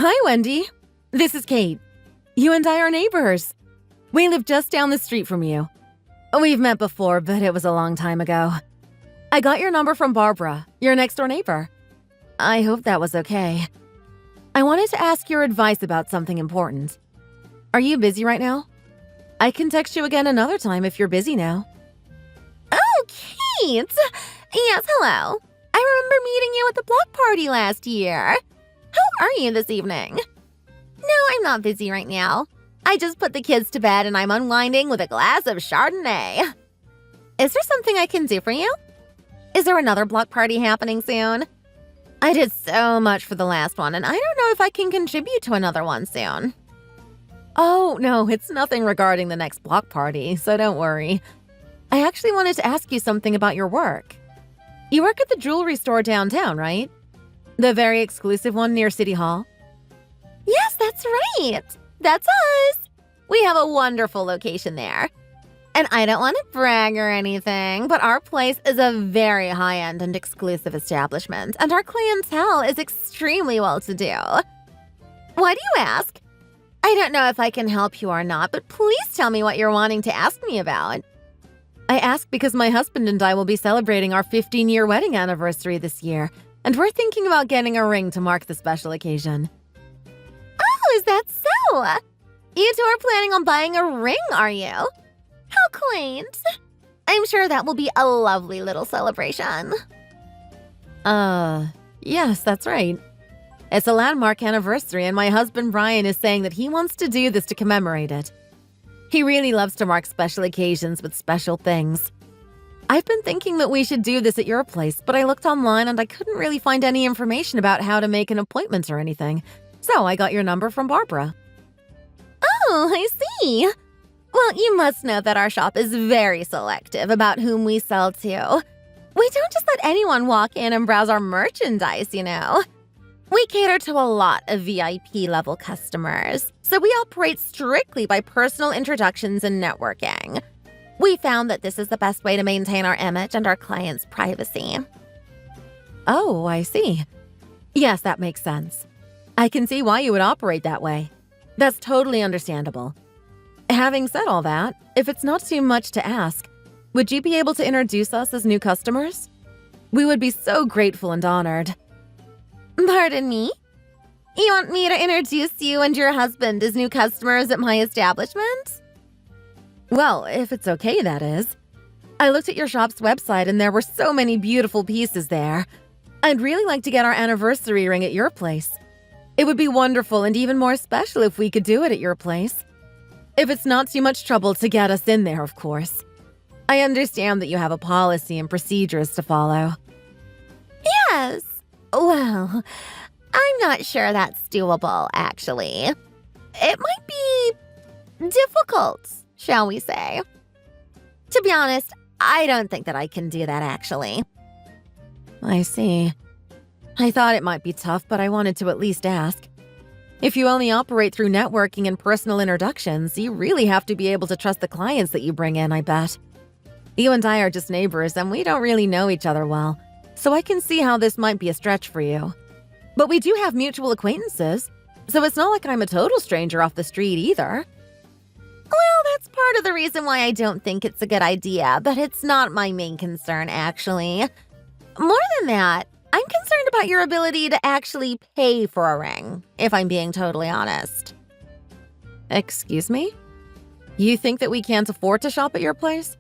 Hi, Wendy. This is Kate. You and I are neighbors. We live just down the street from you. We've met before, but it was a long time ago. I got your number from Barbara, your next-door neighbor. I hope that was okay. I wanted to ask your advice about something important. Are you busy right now? I can text you again another time if you're busy now. Oh, Kate! Yes, hello. I remember meeting you at the block party last year. How are you this evening? No, I'm not busy right now. I just put the kids to bed and I'm unwinding with a glass of Chardonnay. Is there something I can do for you? Is there another block party happening soon? I did so much for the last one, and I don't know if I can contribute to another one soon. Oh, no, it's nothing regarding the next block party, so don't worry. I actually wanted to ask you something about your work. You work at the jewelry store downtown, right? The very exclusive one near City Hall? Yes, that's right. That's us. We have a wonderful location there. And I don't want to brag or anything, but our place is a very high-end and exclusive establishment, and our clientele is extremely well-to-do. Why do you ask? I don't know if I can help you or not, but please tell me what you're wanting to ask me about. I ask because my husband and I will be celebrating our 15-year wedding anniversary this year, and we're thinking about getting a ring to mark the special occasion. Oh, is that so? You two are planning on buying a ring, are you? How quaint. I'm sure that will be a lovely little celebration. Yes, that's right. It's a landmark anniversary, and my husband Brian is saying that he wants to do this to commemorate it. He really loves to mark special occasions with special things. I've been thinking that we should do this at your place, but I looked online and I couldn't really find any information about how to make an appointment or anything. So I got your number from Barbara. Oh, I see. Well, you must know that our shop is very selective about whom we sell to. We don't just let anyone walk in and browse our merchandise, you know. We cater to a lot of VIP-level customers, so we operate strictly by personal introductions and networking. We found that this is the best way to maintain our image and our clients' privacy. Oh, I see. Yes, that makes sense. I can see why you would operate that way. That's totally understandable. Having said all that, if it's not too much to ask, would you be able to introduce us as new customers? We would be so grateful and honored. Pardon me? You want me to introduce you and your husband as new customers at my establishment? Well, if it's okay, that is. I looked at your shop's website and there were so many beautiful pieces there. I'd really like to get our anniversary ring at your place. It would be wonderful and even more special if we could do it at your place. If it's not too much trouble to get us in there, of course. I understand that you have a policy and procedures to follow. Yes. Well, I'm not sure that's doable, actually. It might be difficult, shall we say. To be honest, I don't think that I can do that, actually. I see. I thought it might be tough, but I wanted to at least ask. If you only operate through networking and personal introductions, you really have to be able to trust the clients that you bring in, I bet. You and I are just neighbors, and we don't really know each other well, so I can see how this might be a stretch for you. But we do have mutual acquaintances, so it's not like I'm a total stranger off the street either. Well, that's part of the reason why I don't think it's a good idea, but it's not my main concern, actually. More than that, I'm concerned about your ability to actually pay for a ring, if I'm being totally honest. Excuse me? You think that we can't afford to shop at your place?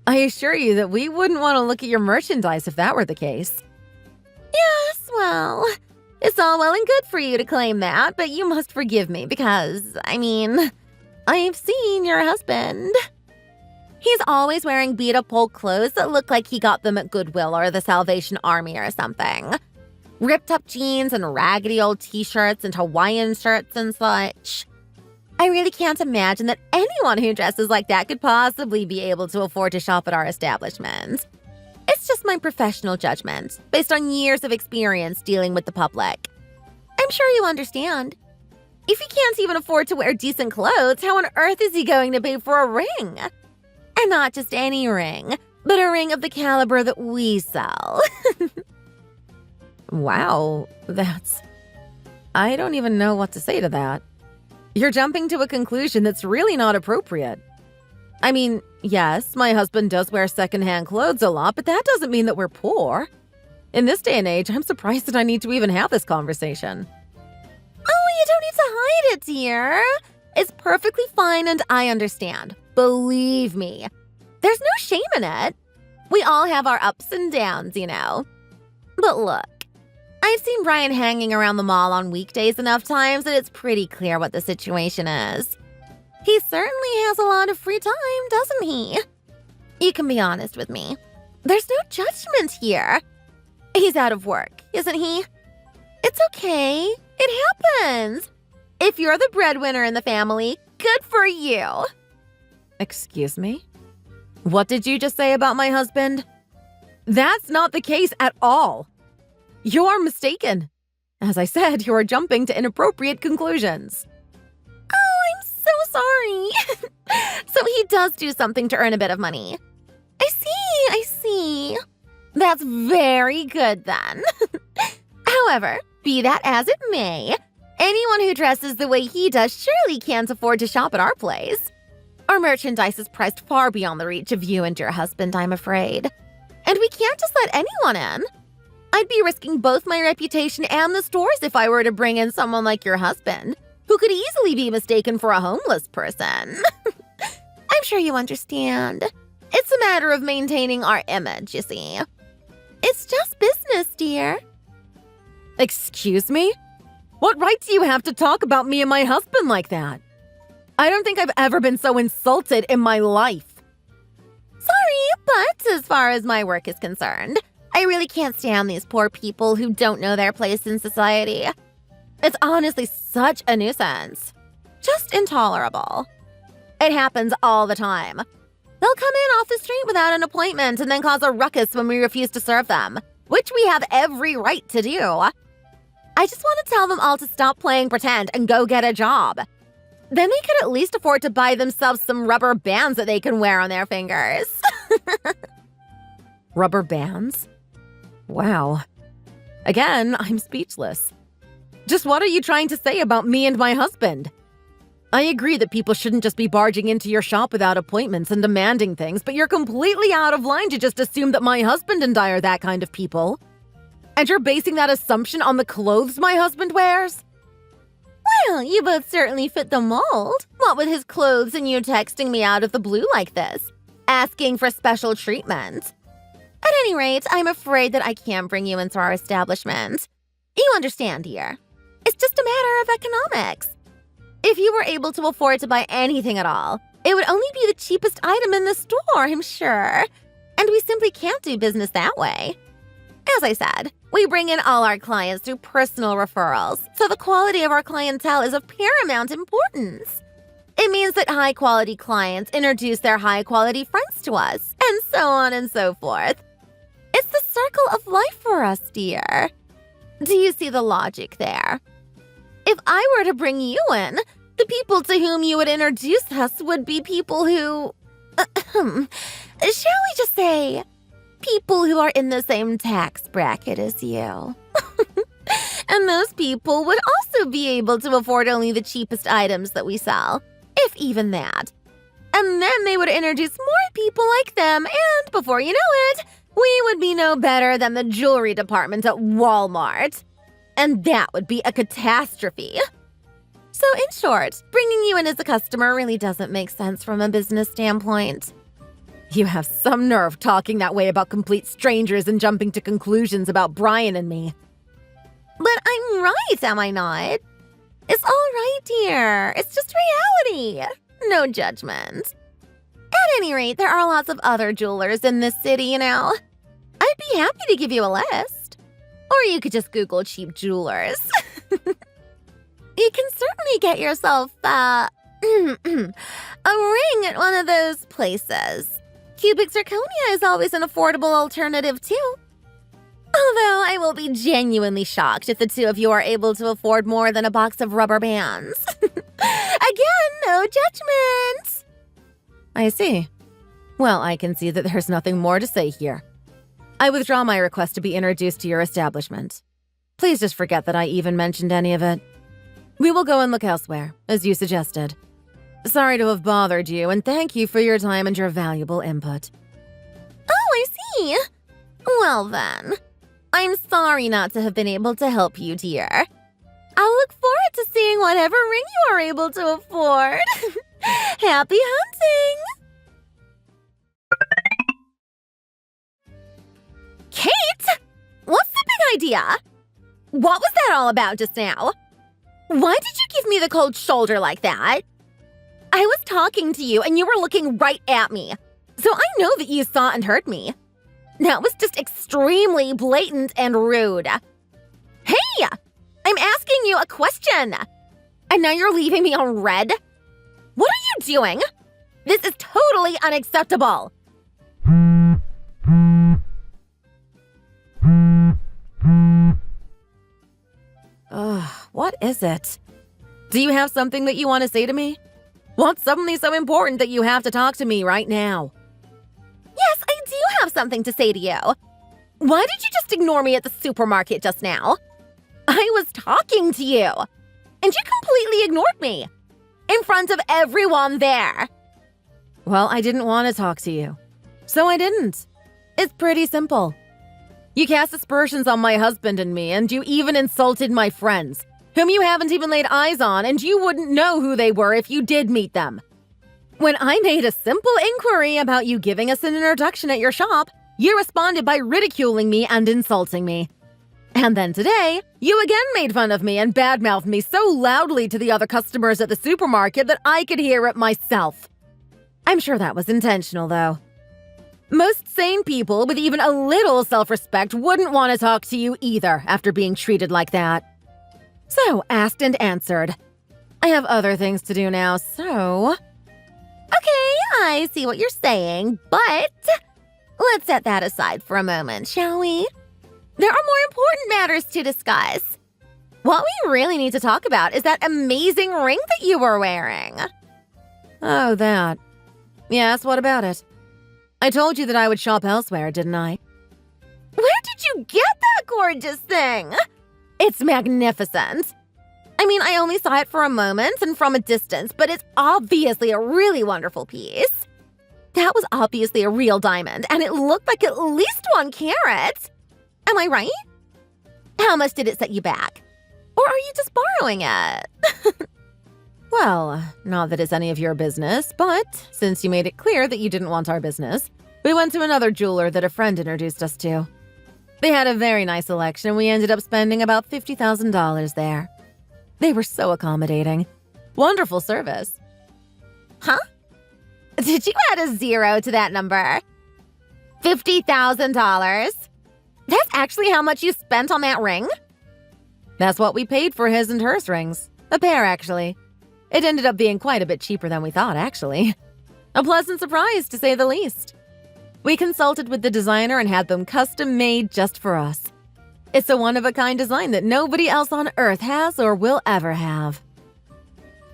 I assure you that we wouldn't want to look at your merchandise if that were the case. Yes, well, it's all well and good for you to claim that, but you must forgive me because, I've seen your husband. He's always wearing beat-up old clothes that look like he got them at Goodwill or the Salvation Army or something. Ripped-up jeans and raggedy old t-shirts and Hawaiian shirts and such. I really can't imagine that anyone who dresses like that could possibly be able to afford to shop at our establishment. It's just my professional judgment, based on years of experience dealing with the public. I'm sure you understand. If he can't even afford to wear decent clothes, how on earth is he going to pay for a ring? And not just any ring, but a ring of the caliber that we sell. Wow, that's... I don't even know what to say to that. You're jumping to a conclusion that's really not appropriate. I mean, yes, my husband does wear secondhand clothes a lot, but that doesn't mean that we're poor. In this day and age, I'm surprised that I need to even have this conversation. Oh, you don't need to hide it, dear. It's perfectly fine and I understand. Believe me. There's no shame in it. We all have our ups and downs, you know. But look, I've seen Brian hanging around the mall on weekdays enough times that it's pretty clear what the situation is. He certainly has a lot of free time, doesn't he? You can be honest with me. There's no judgment here. He's out of work, isn't he? It's okay. It happens. If you're the breadwinner in the family, good for you. Excuse me? What did you just say about my husband? That's not the case at all. You're mistaken. As I said, you're jumping to inappropriate conclusions. Oh, I'm so sorry. So he does do something to earn a bit of money. I see. That's very good then. However, be that as it may, anyone who dresses the way he does surely can't afford to shop at our place. Our merchandise is priced far beyond the reach of you and your husband, I'm afraid. And we can't just let anyone in. I'd be risking both my reputation and the stores if I were to bring in someone like your husband, who could easily be mistaken for a homeless person. I'm sure you understand. It's a matter of maintaining our image, you see. It's just business, dear. Excuse me? What right do you have to talk about me and my husband like that? I don't think I've ever been so insulted in my life. Sorry, but as far as my work is concerned, I really can't stand these poor people who don't know their place in society. It's honestly such a nuisance. Just intolerable. It happens all the time. They'll come in off the street without an appointment and then cause a ruckus when we refuse to serve them, which we have every right to do. I just want to tell them all to stop playing pretend and go get a job. Then they could at least afford to buy themselves some rubber bands that they can wear on their fingers. Rubber bands? Wow. Again, I'm speechless. Just what are you trying to say about me and my husband? I agree that people shouldn't just be barging into your shop without appointments and demanding things, but you're completely out of line to just assume that my husband and I are that kind of people. And you're basing that assumption on the clothes my husband wears? Well, you both certainly fit the mold. What with his clothes and you texting me out of the blue like this, asking for special treatment. At any rate, I'm afraid that I can't bring you into our establishment. You understand, dear. It's just a matter of economics. If you were able to afford to buy anything at all, it would only be the cheapest item in the store, I'm sure. And we simply can't do business that way. As I said, we bring in all our clients through personal referrals, so the quality of our clientele is of paramount importance. It means that high-quality clients introduce their high-quality friends to us, and so on and so forth. It's the circle of life for us, dear. Do you see the logic there? If I were to bring you in, the people to whom you would introduce us would be people who… shall we just say… people who are in the same tax bracket as you. And those people would also be able to afford only the cheapest items that we sell, if even that. And then they would introduce more people like them, and before you know it, we would be no better than the jewelry department at Walmart. And that would be a catastrophe. So in short, bringing you in as a customer really doesn't make sense from a business standpoint. You have some nerve talking that way about complete strangers and jumping to conclusions about Brian and me. But I'm right, am I not? It's all right, dear. It's just reality. No judgment. At any rate, there are lots of other jewelers in this city, you know. I'd be happy to give you a list. Or you could just Google cheap jewelers. You can certainly get yourself, a ring at one of those places. Cubic zirconia is always an affordable alternative, too. Although I will be genuinely shocked if the two of you are able to afford more than a box of rubber bands. Again, no judgment. I see. Well, I can see that there's nothing more to say here. I withdraw my request to be introduced to your establishment. Please just forget that I even mentioned any of it. We will go and look elsewhere, as you suggested. Sorry to have bothered you, and thank you for your time and your valuable input. Oh, I see. Well then, I'm sorry not to have been able to help you, dear. I'll look forward to seeing whatever ring you are able to afford. Happy hunting! Kate! What's the big idea? What was that all about just now? Why did you give me the cold shoulder like that? I was talking to you and you were looking right at me. So I know that you saw and heard me. That was just extremely blatant and rude. Hey! I'm asking you a question. And now you're leaving me on red? What are you doing? This is totally unacceptable. What is it? Do you have something that you want to say to me? What's suddenly so important that you have to talk to me right now? Yes, I do have something to say to you. Why did you just ignore me at the supermarket just now? I was talking to you, and you completely ignored me. In front of everyone there. Well, I didn't want to talk to you, so I didn't. It's pretty simple. You cast aspersions on my husband and me, and you even insulted my friends, whom you haven't even laid eyes on, and you wouldn't know who they were if you did meet them. When I made a simple inquiry about you giving us an introduction at your shop, you responded by ridiculing me and insulting me. And then today, you again made fun of me and badmouthed me so loudly to the other customers at the supermarket that I could hear it myself. I'm sure that was intentional, though. Most sane people with even a little self-respect wouldn't want to talk to you either after being treated like that. So, asked and answered. I have other things to do now, so... Okay, I see what you're saying, but let's set that aside for a moment, shall we? There are more important matters to discuss. What we really need to talk about is that amazing ring that you were wearing. Oh, that. Yes, what about it? I told you that I would shop elsewhere, didn't I? Where did you get that gorgeous thing? It's magnificent. I mean, I only saw it for a moment and from a distance, but it's obviously a really wonderful piece. That was obviously a real diamond, and it looked like at least 1 carat. Am I right? How much did it set you back? Or are you just borrowing it? Well, not that it's any of your business, but since you made it clear that you didn't want our business, we went to another jeweler that a friend introduced us to. They had a very nice selection, and we ended up spending about $50,000 there. They were so accommodating. Wonderful service. Huh? Did you add a 0 to that number? $50,000? That's actually how much you spent on that ring? That's what we paid for his and hers rings. A pair, actually. It ended up being quite a bit cheaper than we thought, actually. A pleasant surprise, to say the least. We consulted with the designer and had them custom-made just for us. It's a one-of-a-kind design that nobody else on Earth has or will ever have.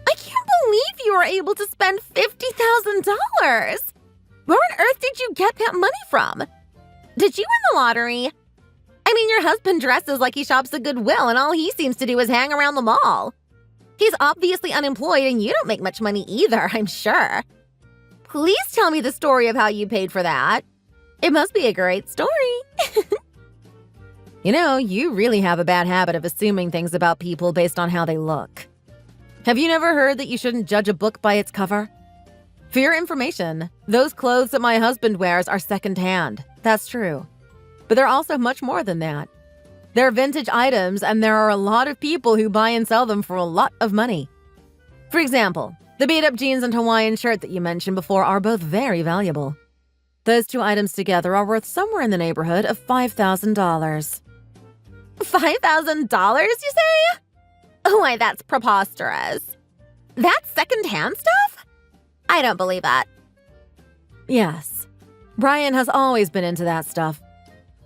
I can't believe you were able to spend $50,000! Where on earth did you get that money from? Did you win the lottery? I mean, your husband dresses like he shops at Goodwill and all he seems to do is hang around the mall. He's obviously unemployed and you don't make much money either, I'm sure. Please tell me the story of how you paid for that. It must be a great story. You know, you really have a bad habit of assuming things about people based on how they look. Have you never heard that you shouldn't judge a book by its cover? For your information, those clothes that my husband wears are secondhand. That's true. But they're also much more than that. They're vintage items, and there are a lot of people who buy and sell them for a lot of money. For example, the beat-up jeans and Hawaiian shirt that you mentioned before are both very valuable. Those 2 items together are worth somewhere in the neighborhood of $5,000. $5,000, you say? Why, that's preposterous. That's secondhand stuff? I don't believe that. Yes. Brian has always been into that stuff.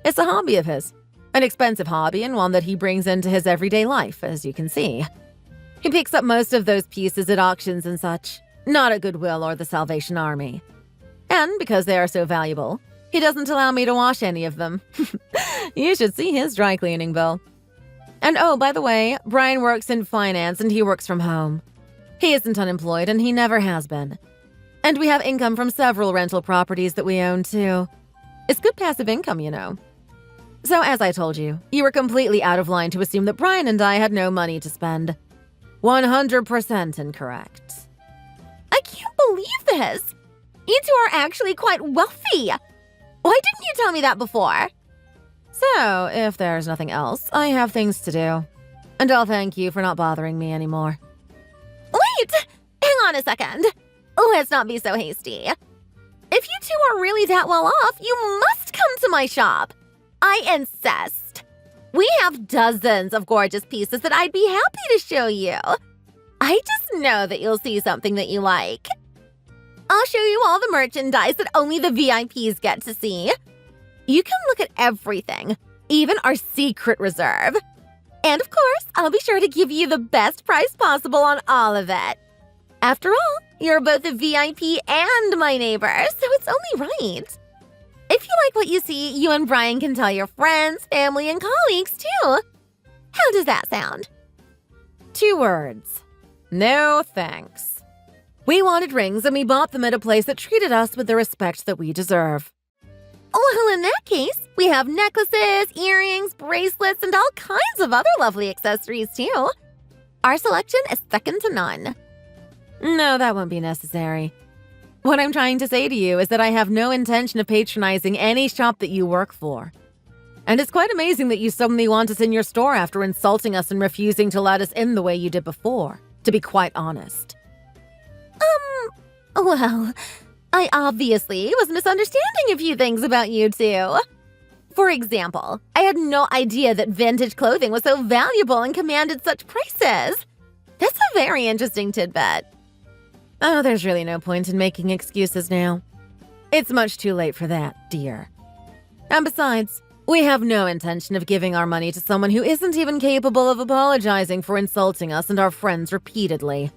It's a hobby of his. An expensive hobby and one that he brings into his everyday life, as you can see. He picks up most of those pieces at auctions and such, not at Goodwill or the Salvation Army. And because they are so valuable, he doesn't allow me to wash any of them. You should see his dry cleaning bill. And oh, by the way, Brian works in finance and he works from home. He isn't unemployed and he never has been. And we have income from several rental properties that we own too. It's good passive income, you know. So as I told you, you were completely out of line to assume that Brian and I had no money to spend. 100% incorrect. I can't believe this. You two are actually quite wealthy. Why didn't you tell me that before? So, if there's nothing else, I have things to do. And I'll thank you for not bothering me anymore. Wait! Hang on a second. Let's not be so hasty. If you two are really that well off, you must come to my shop. I insist. We have dozens of gorgeous pieces that I'd be happy to show you. I just know that you'll see something that you like. I'll show you all the merchandise that only the VIPs get to see. You can look at everything, even our secret reserve. And of course, I'll be sure to give you the best price possible on all of it. After all, you're both a VIP and my neighbor, so it's only right. If you like what you see, you and Brian can tell your friends, family, and colleagues too. How does that sound? 2 words. No thanks. We wanted rings and we bought them at a place that treated us with the respect that we deserve. Well, in that case, we have necklaces, earrings, bracelets, and all kinds of other lovely accessories too. Our selection is second to none. No, that won't be necessary. What I'm trying to say to you is that I have no intention of patronizing any shop that you work for. And it's quite amazing that you suddenly want us in your store after insulting us and refusing to let us in the way you did before, to be quite honest. Well, I obviously was misunderstanding a few things about you two. For example, I had no idea that vintage clothing was so valuable and commanded such prices. That's a very interesting tidbit. Oh, there's really no point in making excuses now. It's much too late for that, dear. And besides, we have no intention of giving our money to someone who isn't even capable of apologizing for insulting us and our friends repeatedly.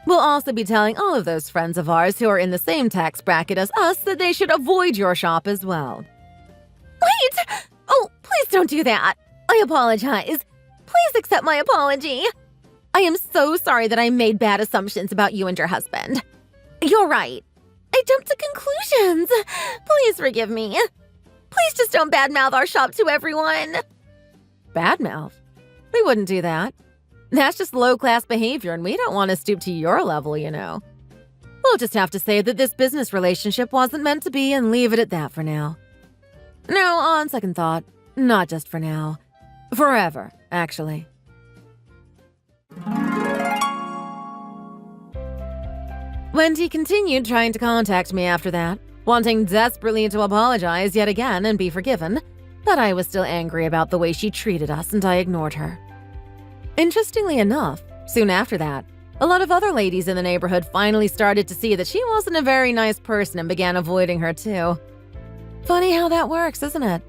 We'll also be telling all of those friends of ours who are in the same tax bracket as us that they should avoid your shop as well. Wait! Oh, please don't do that. I apologize. Please accept my apology. I am so sorry that I made bad assumptions about you and your husband. You're right. I jumped to conclusions. Please forgive me. Please just don't badmouth our shop to everyone. Badmouth? We wouldn't do that. That's just low-class behavior, and we don't want to stoop to your level, you know. We'll just have to say that this business relationship wasn't meant to be and leave it at that for now. No, on second thought, not just for now. Forever, actually. Wendy continued trying to contact me after that, wanting desperately to apologize yet again and be forgiven, but I was still angry about the way she treated us and I ignored her. Interestingly enough, soon after that, a lot of other ladies in the neighborhood finally started to see that she wasn't a very nice person and began avoiding her too. Funny how that works, isn't it?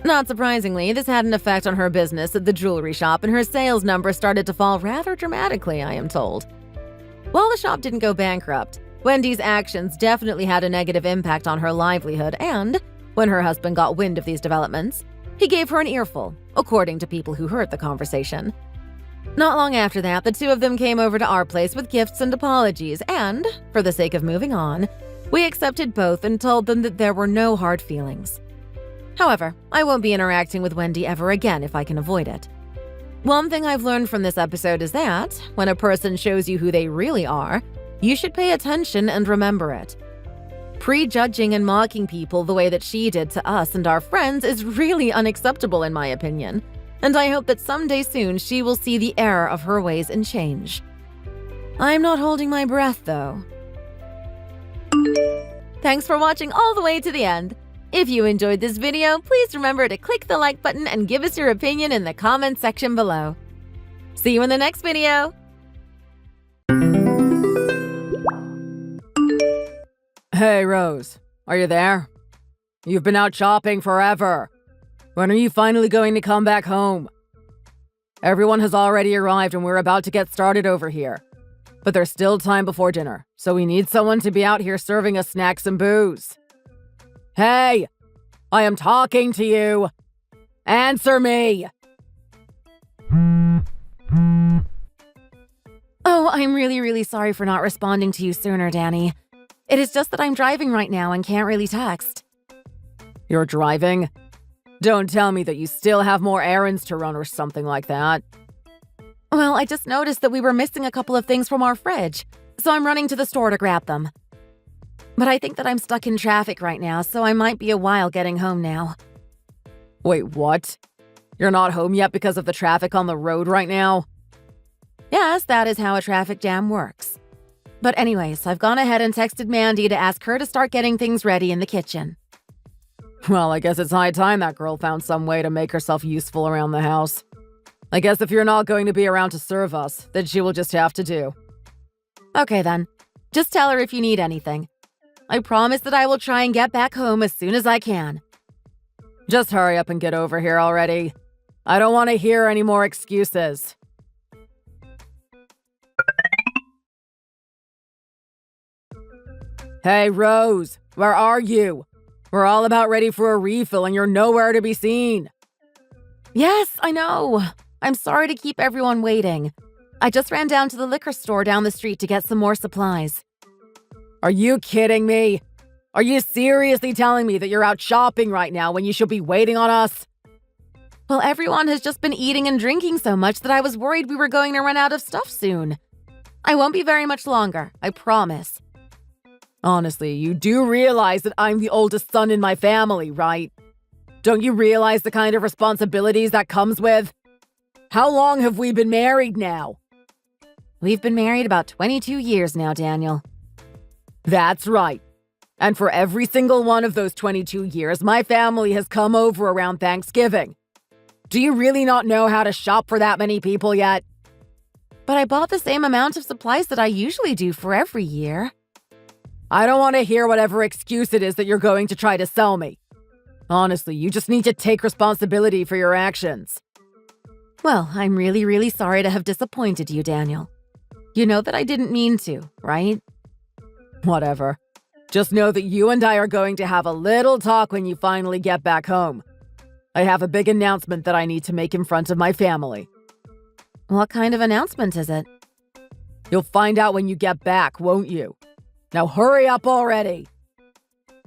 Not surprisingly, this had an effect on her business at the jewelry shop and her sales numbers started to fall rather dramatically, I am told. While the shop didn't go bankrupt, Wendy's actions definitely had a negative impact on her livelihood and, when her husband got wind of these developments, he gave her an earful, according to people who heard the conversation. Not long after that, the two of them came over to our place with gifts and apologies, and, for the sake of moving on, we accepted both and told them that there were no hard feelings. However, I won't be interacting with Wendy ever again if I can avoid it. One thing I've learned from this episode is that, when a person shows you who they really are, you should pay attention and remember it. Prejudging and mocking people the way that she did to us and our friends is really unacceptable in my opinion, and I hope that someday soon she will see the error of her ways and change. I'm not holding my breath, though. Thanks for watching all the way to the end. If you enjoyed this video, please remember to click the like button and give us your opinion in the comments section below. See you in the next video! Hey, Rose. Are you there? You've been out shopping forever. When are you finally going to come back home? Everyone has already arrived and we're about to get started over here. But there's still time before dinner, so we need someone to be out here serving us snacks and booze. Hey! I am talking to you! Answer me! Oh, I'm really sorry for not responding to you sooner, Danny. It is just that I'm driving right now and can't really text. You're driving? Don't tell me that you still have more errands to run or something like that. Well, I just noticed that we were missing a couple of things from our fridge, so I'm running to the store to grab them. But I think that I'm stuck in traffic right now, so I might be a while getting home now. Wait, what? You're not home yet because of the traffic on the road right now? Yes, that is how a traffic jam works. But anyways, I've gone ahead and texted Mandy to ask her to start getting things ready in the kitchen. Well, I guess it's high time that girl found some way to make herself useful around the house. I guess if you're not going to be around to serve us, then she will just have to do. Okay then, just tell her if you need anything. I promise that I will try and get back home as soon as I can. Just hurry up and get over here already. I don't want to hear any more excuses. Hey, Rose, where are you? We're all about ready for a refill and you're nowhere to be seen. Yes, I know. I'm sorry to keep everyone waiting. I just ran down to the liquor store down the street to get some more supplies. Are you kidding me? Are you seriously telling me that you're out shopping right now when you should be waiting on us? Well, everyone has just been eating and drinking so much that I was worried we were going to run out of stuff soon. I won't be very much longer, I promise. Honestly, you do realize that I'm the oldest son in my family, right? Don't you realize the kind of responsibilities that comes with? How long have we been married now? We've been married about 22 years now, Daniel. That's right. And for every single one of those 22 years, my family has come over around Thanksgiving. Do you really not know how to shop for that many people yet? But I bought the same amount of supplies that I usually do for every year. I don't want to hear whatever excuse it is that you're going to try to sell me. Honestly, you just need to take responsibility for your actions. Well, I'm really sorry to have disappointed you, Daniel. You know that I didn't mean to, right? Whatever. Just know that you and I are going to have a little talk when you finally get back home. I have a big announcement that I need to make in front of my family. What kind of announcement is it? You'll find out when you get back, won't you? Now hurry up already!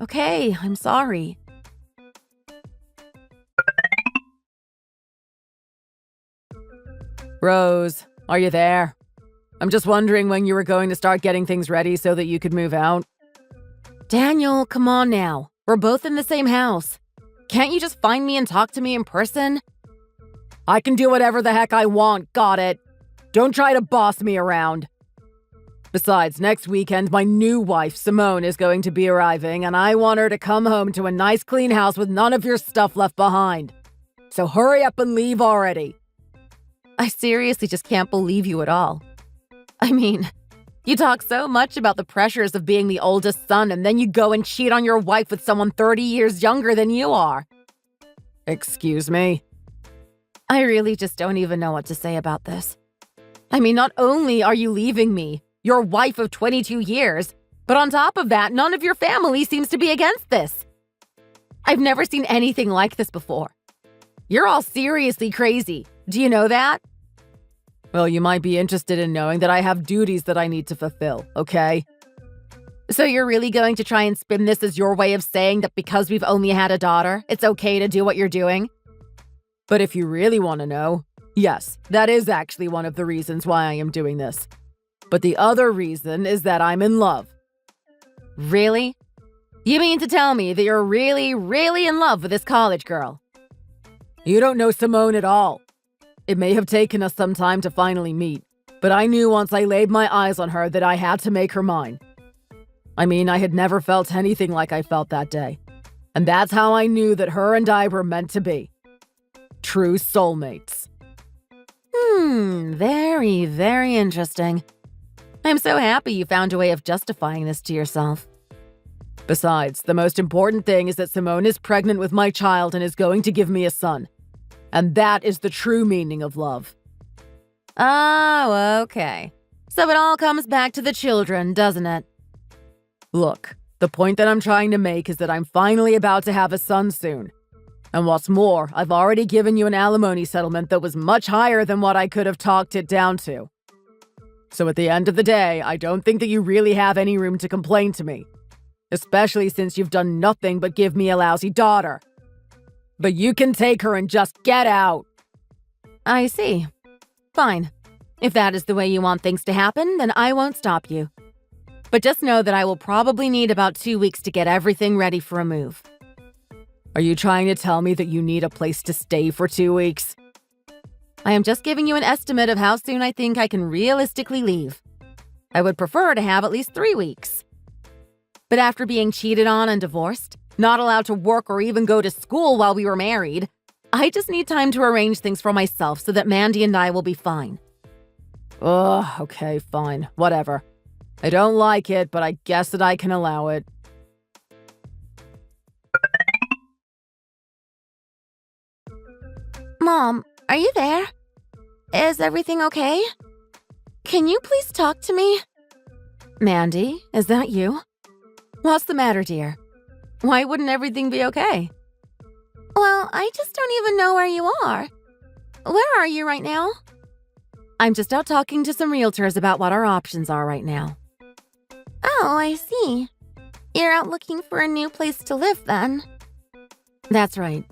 Okay, I'm sorry. Rose, are you there? I'm just wondering when you were going to start getting things ready so that you could move out. Daniel, come on now. We're both in the same house. Can't you just find me and talk to me in person? I can do whatever the heck I want, got it? Don't try to boss me around. Besides, next weekend, my new wife, Simone, is going to be arriving, and I want her to come home to a nice clean house with none of your stuff left behind. So hurry up and leave already. I seriously just can't believe you at all. I mean, you talk so much about the pressures of being the oldest son, and then you go and cheat on your wife with someone 30 years younger than you are. Excuse me? I really just don't even know what to say about this. I mean, not only are you leaving me, your wife of 22 years, but on top of that, none of your family seems to be against this. I've never seen anything like this before. You're all seriously crazy. Do you know that? Well, you might be interested in knowing that I have duties that I need to fulfill, okay? So you're really going to try and spin this as your way of saying that because we've only had a daughter, it's okay to do what you're doing? But if you really want to know, yes, that is actually one of the reasons why I am doing this. But the other reason is that I'm in love. Really? You mean to tell me that you're really in love with this college girl? You don't know Simone at all. It may have taken us some time to finally meet, but I knew once I laid my eyes on her that I had to make her mine. I mean, I had never felt anything like I felt that day. And that's how I knew that her and I were meant to be. True soulmates. Very interesting. I'm so happy you found a way of justifying this to yourself. Besides, the most important thing is that Simone is pregnant with my child and is going to give me a son. And that is the true meaning of love. Oh, okay. So it all comes back to the children, doesn't it? Look, the point that I'm trying to make is that I'm finally about to have a son soon. And what's more, I've already given you an alimony settlement that was much higher than what I could have talked it down to. So at the end of the day, I don't think that you really have any room to complain to me. Especially since you've done nothing but give me a lousy daughter. But you can take her and just get out. I see. Fine. If that is the way you want things to happen, then I won't stop you. But just know that I will probably need about 2 weeks to get everything ready for a move. Are you trying to tell me that you need a place to stay for 2 weeks? I am just giving you an estimate of how soon I think I can realistically leave. I would prefer to have at least 3 weeks. But after being cheated on and divorced, not allowed to work or even go to school while we were married, I just need time to arrange things for myself so that Mandy and I will be fine. Ugh, okay, fine, whatever. I don't like it, but I guess that I can allow it. Mom, are you there? Is everything okay? Can you please talk to me? Mandy, is that you? What's the matter, dear? Why wouldn't everything be okay? Well, I just don't even know where you are. Where are you right now? I'm just out talking to some realtors about what our options are right now. Oh, I see. You're out looking for a new place to live then. That's right.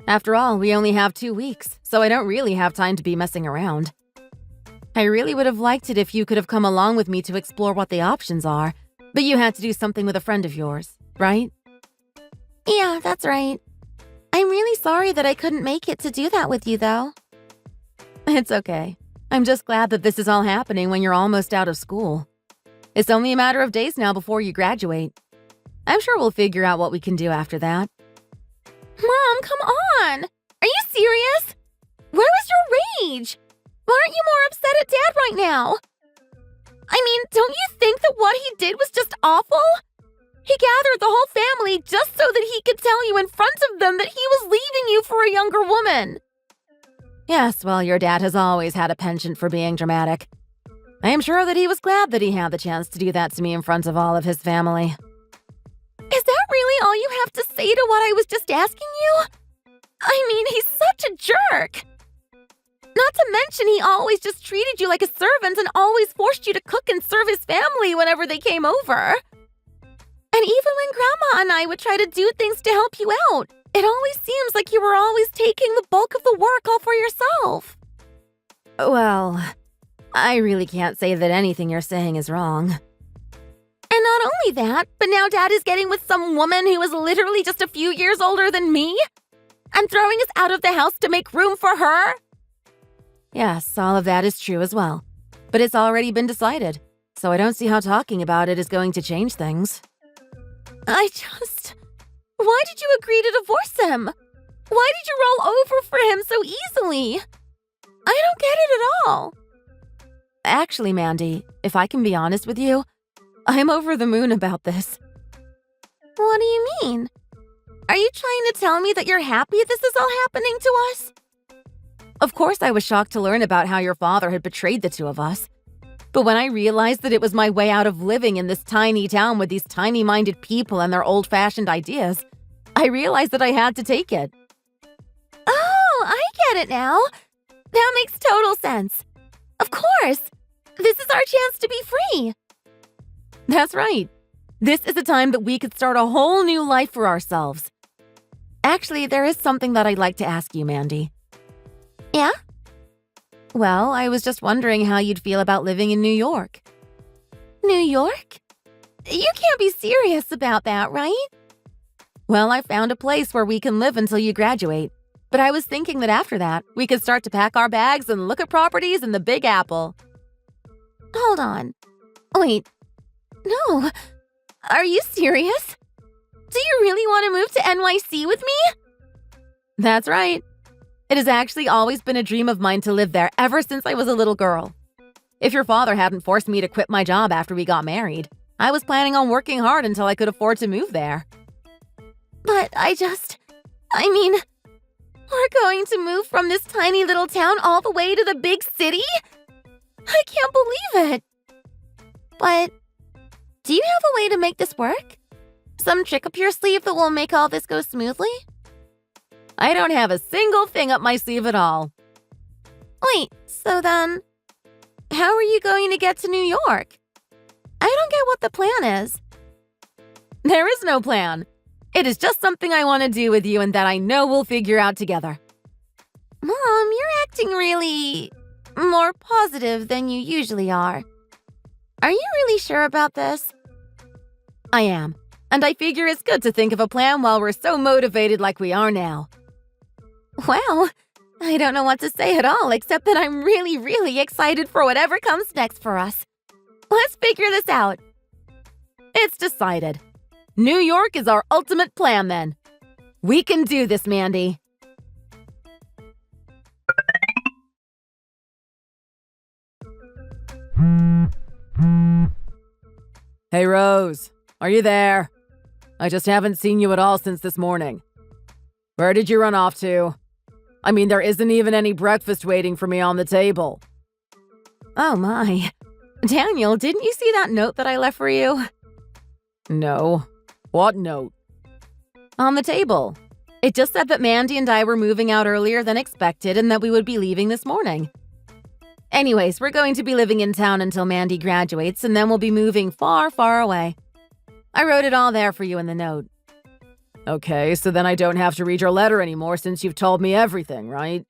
After all, we only have 2 weeks, so I don't really have time to be messing around. I really would have liked it if you could have come along with me to explore what the options are, but you had to do something with a friend of yours, right? Yeah, that's right. I'm really sorry that I couldn't make it to do that with you, though. It's okay. I'm just glad that this is all happening when you're almost out of school. It's only a matter of days now before you graduate. I'm sure we'll figure out what we can do after that. Mom, come on! Are you serious? Where is your rage? Why aren't you more upset at Dad right now? I mean, don't you think that what he did was just awful? He gathered the whole family just so that he could tell you in front of them that he was leaving you for a younger woman. Yes, well, your dad has always had a penchant for being dramatic. I am sure that he was glad that he had the chance to do that to me in front of all of his family. Is that really all you have to say to what I was just asking you? I mean, he's such a jerk. Not to mention he always just treated you like a servant and always forced you to cook and serve his family whenever they came over. And even when Grandma and I would try to do things to help you out, it always seems like you were always taking the bulk of the work all for yourself. Well, I really can't say that anything you're saying is wrong. And not only that, but now Dad is getting with some woman who is literally just a few years older than me? And throwing us out of the house to make room for her? Yes, all of that is true as well. But it's already been decided, so I don't see how talking about it is going to change things. Why did you agree to divorce him? Why did you roll over for him so easily? I don't get it at all. Actually, Mandy, if I can be honest with you, I'm over the moon about this. What do you mean? Are you trying to tell me that you're happy this is all happening to us? Of course, I was shocked to learn about how your father had betrayed the two of us. But when I realized that it was my way out of living in this tiny town with these tiny-minded people and their old-fashioned ideas, I realized that I had to take it. Oh, I get it now. That makes total sense. Of course. This is our chance to be free. That's right. This is a time that we could start a whole new life for ourselves. Actually, there is something that I'd like to ask you, Mandy. Yeah? Well, I was just wondering how you'd feel about living in New York. New York? You can't be serious about that, right? Well, I found a place where we can live until you graduate. But I was thinking that after that, we could start to pack our bags and look at properties in the Big Apple. Hold on. Wait. No. Are you serious? Do you really want to move to NYC with me? That's right. It has actually always been a dream of mine to live there ever since I was a little girl. If your father hadn't forced me to quit my job after we got married, I was planning on working hard until I could afford to move there. But we're going to move from this tiny little town all the way to the big city? I can't believe it. But do you have a way to make this work? Some trick up your sleeve that will make all this go smoothly? I don't have a single thing up my sleeve at all. Wait, so then, how are you going to get to New York? I don't get what the plan is. There is no plan. It is just something I want to do with you and that I know we'll figure out together. Mom, you're acting really more positive than you usually are. Are you really sure about this? I am. And I figure it's good to think of a plan while we're so motivated like we are now. Well, I don't know what to say at all except that I'm really, really excited for whatever comes next for us. Let's figure this out. It's decided. New York is our ultimate plan then. We can do this, Mandy. Hey, Rose. Are you there? I just haven't seen you at all since this morning. Where did you run off to? I mean, there isn't even any breakfast waiting for me on the table. Oh my. Daniel, didn't you see that note that I left for you? No. What note? On the table. It just said that Mandy and I were moving out earlier than expected and that we would be leaving this morning. Anyways, we're going to be living in town until Mandy graduates and then we'll be moving far, far away. I wrote it all there for you in the note. Okay, so then I don't have to read your letter anymore since you've told me everything, right?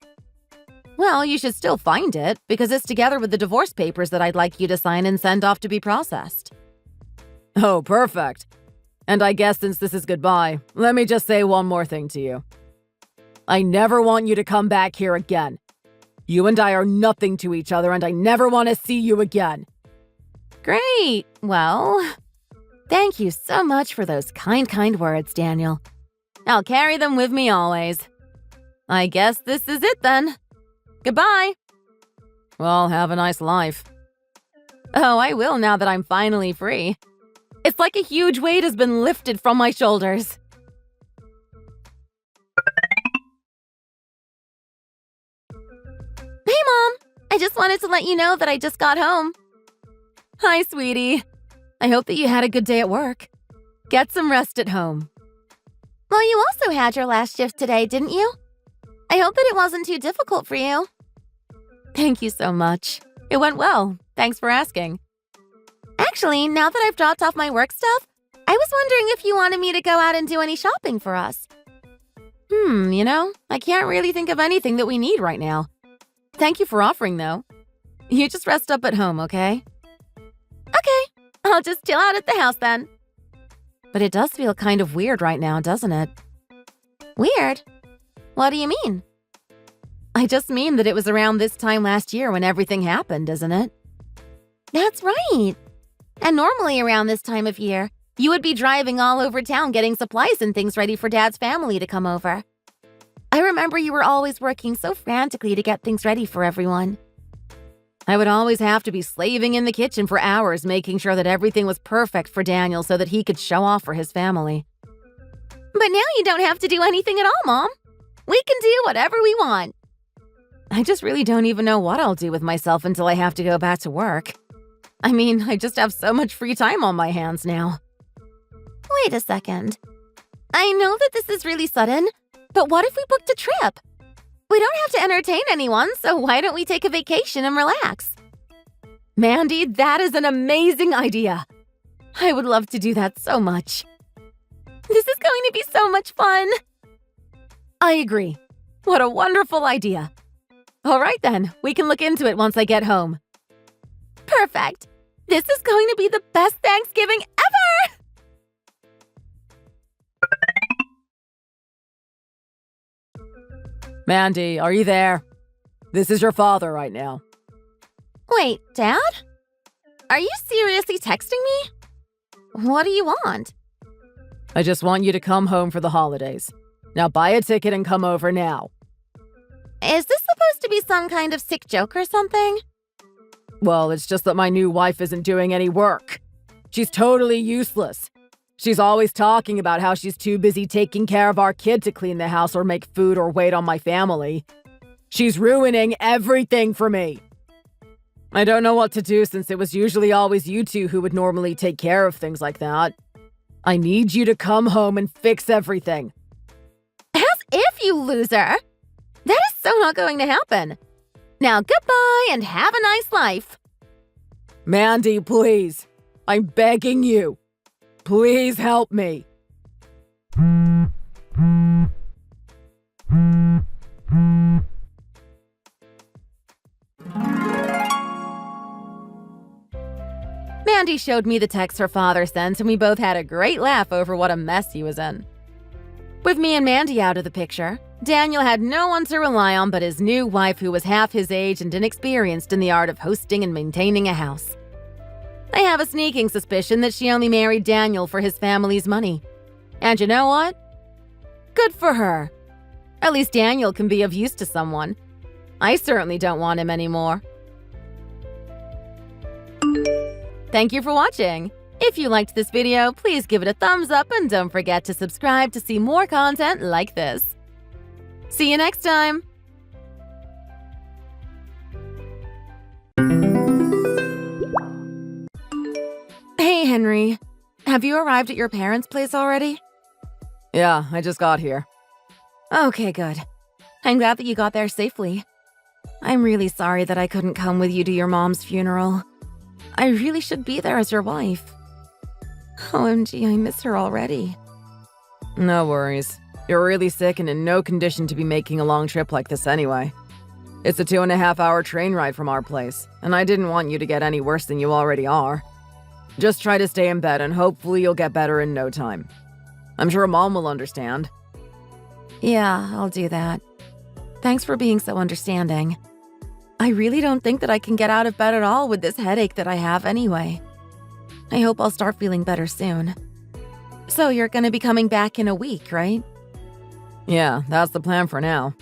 Well, you should still find it because it's together with the divorce papers that I'd like you to sign and send off to be processed. Oh, perfect. And I guess since this is goodbye, let me just say one more thing to you. I never want you to come back here again. You and I are nothing to each other and I never want to see you again. Great. Well, thank you so much for those kind words, Daniel. I'll carry them with me always. I guess this is it then. Goodbye. Well, have a nice life. Oh, I will now that I'm finally free. It's like a huge weight has been lifted from my shoulders. Hey, Mom! I just wanted to let you know that I just got home. Hi, sweetie. I hope that you had a good day at work. Get some rest at home. Well, you also had your last shift today, didn't you? I hope that it wasn't too difficult for you. Thank you so much. It went well. Thanks for asking. Actually, now that I've dropped off my work stuff, I was wondering if you wanted me to go out and do any shopping for us. I can't really think of anything that we need right now. Thank you for offering, though. You just rest up at home, okay? Okay, I'll just chill out at the house then. But it does feel kind of weird right now, doesn't it? Weird? What do you mean? I just mean that it was around this time last year when everything happened, isn't it? That's right. And normally around this time of year, you would be driving all over town getting supplies and things ready for Dad's family to come over. I remember you were always working so frantically to get things ready for everyone. I would always have to be slaving in the kitchen for hours making sure that everything was perfect for Daniel so that he could show off for his family. But now you don't have to do anything at all, Mom. We can do whatever we want. I just really don't even know what I'll do with myself until I have to go back to work. I mean, I just have so much free time on my hands now. Wait a second. I know that this is really sudden, but what if we booked a trip? We don't have to entertain anyone, so why don't we take a vacation and relax? Mandy, that is an amazing idea. I would love to do that so much. This is going to be so much fun. I agree. What a wonderful idea. All right then, we can look into it once I get home. Perfect. This is going to be the best Thanksgiving ever! Mandy, are you there? This is your father right now. Wait, Dad? Are you seriously texting me? What do you want? I just want you to come home for the holidays. Now buy a ticket and come over now. Is this supposed to be some kind of sick joke or something? Well, it's just that my new wife isn't doing any work. She's totally useless. She's always talking about how she's too busy taking care of our kid to clean the house or make food or wait on my family. She's ruining everything for me. I don't know what to do since it was usually always you two who would normally take care of things like that. I need you to come home and fix everything. Has if, you loser! That is so not going to happen. Now goodbye and have a nice life. Mandy, please. I'm begging you. Please help me. Mandy showed me the text her father sent, and we both had a great laugh over what a mess he was in. With me and Mandy out of the picture, Daniel had no one to rely on but his new wife, who was half his age and inexperienced in the art of hosting and maintaining a house. I have a sneaking suspicion that she only married Daniel for his family's money. And you know what? Good for her. At least Daniel can be of use to someone. I certainly don't want him anymore. Thank you for watching. If you liked this video, please give it a thumbs up and don't forget to subscribe to see more content like this. See you next time! Hey, Henry. Have you arrived at your parents' place already? Yeah, I just got here. Okay, good. I'm glad that you got there safely. I'm really sorry that I couldn't come with you to your mom's funeral. I really should be there as your wife. OMG, I miss her already. No worries. You're really sick and in no condition to be making a long trip like this anyway. It's a 2.5-hour train ride from our place, and I didn't want you to get any worse than you already are. Just try to stay in bed and hopefully you'll get better in no time. I'm sure Mom will understand. Yeah, I'll do that. Thanks for being so understanding. I really don't think that I can get out of bed at all with this headache that I have anyway. I hope I'll start feeling better soon. So you're gonna be coming back in a week, right? Yeah, that's the plan for now.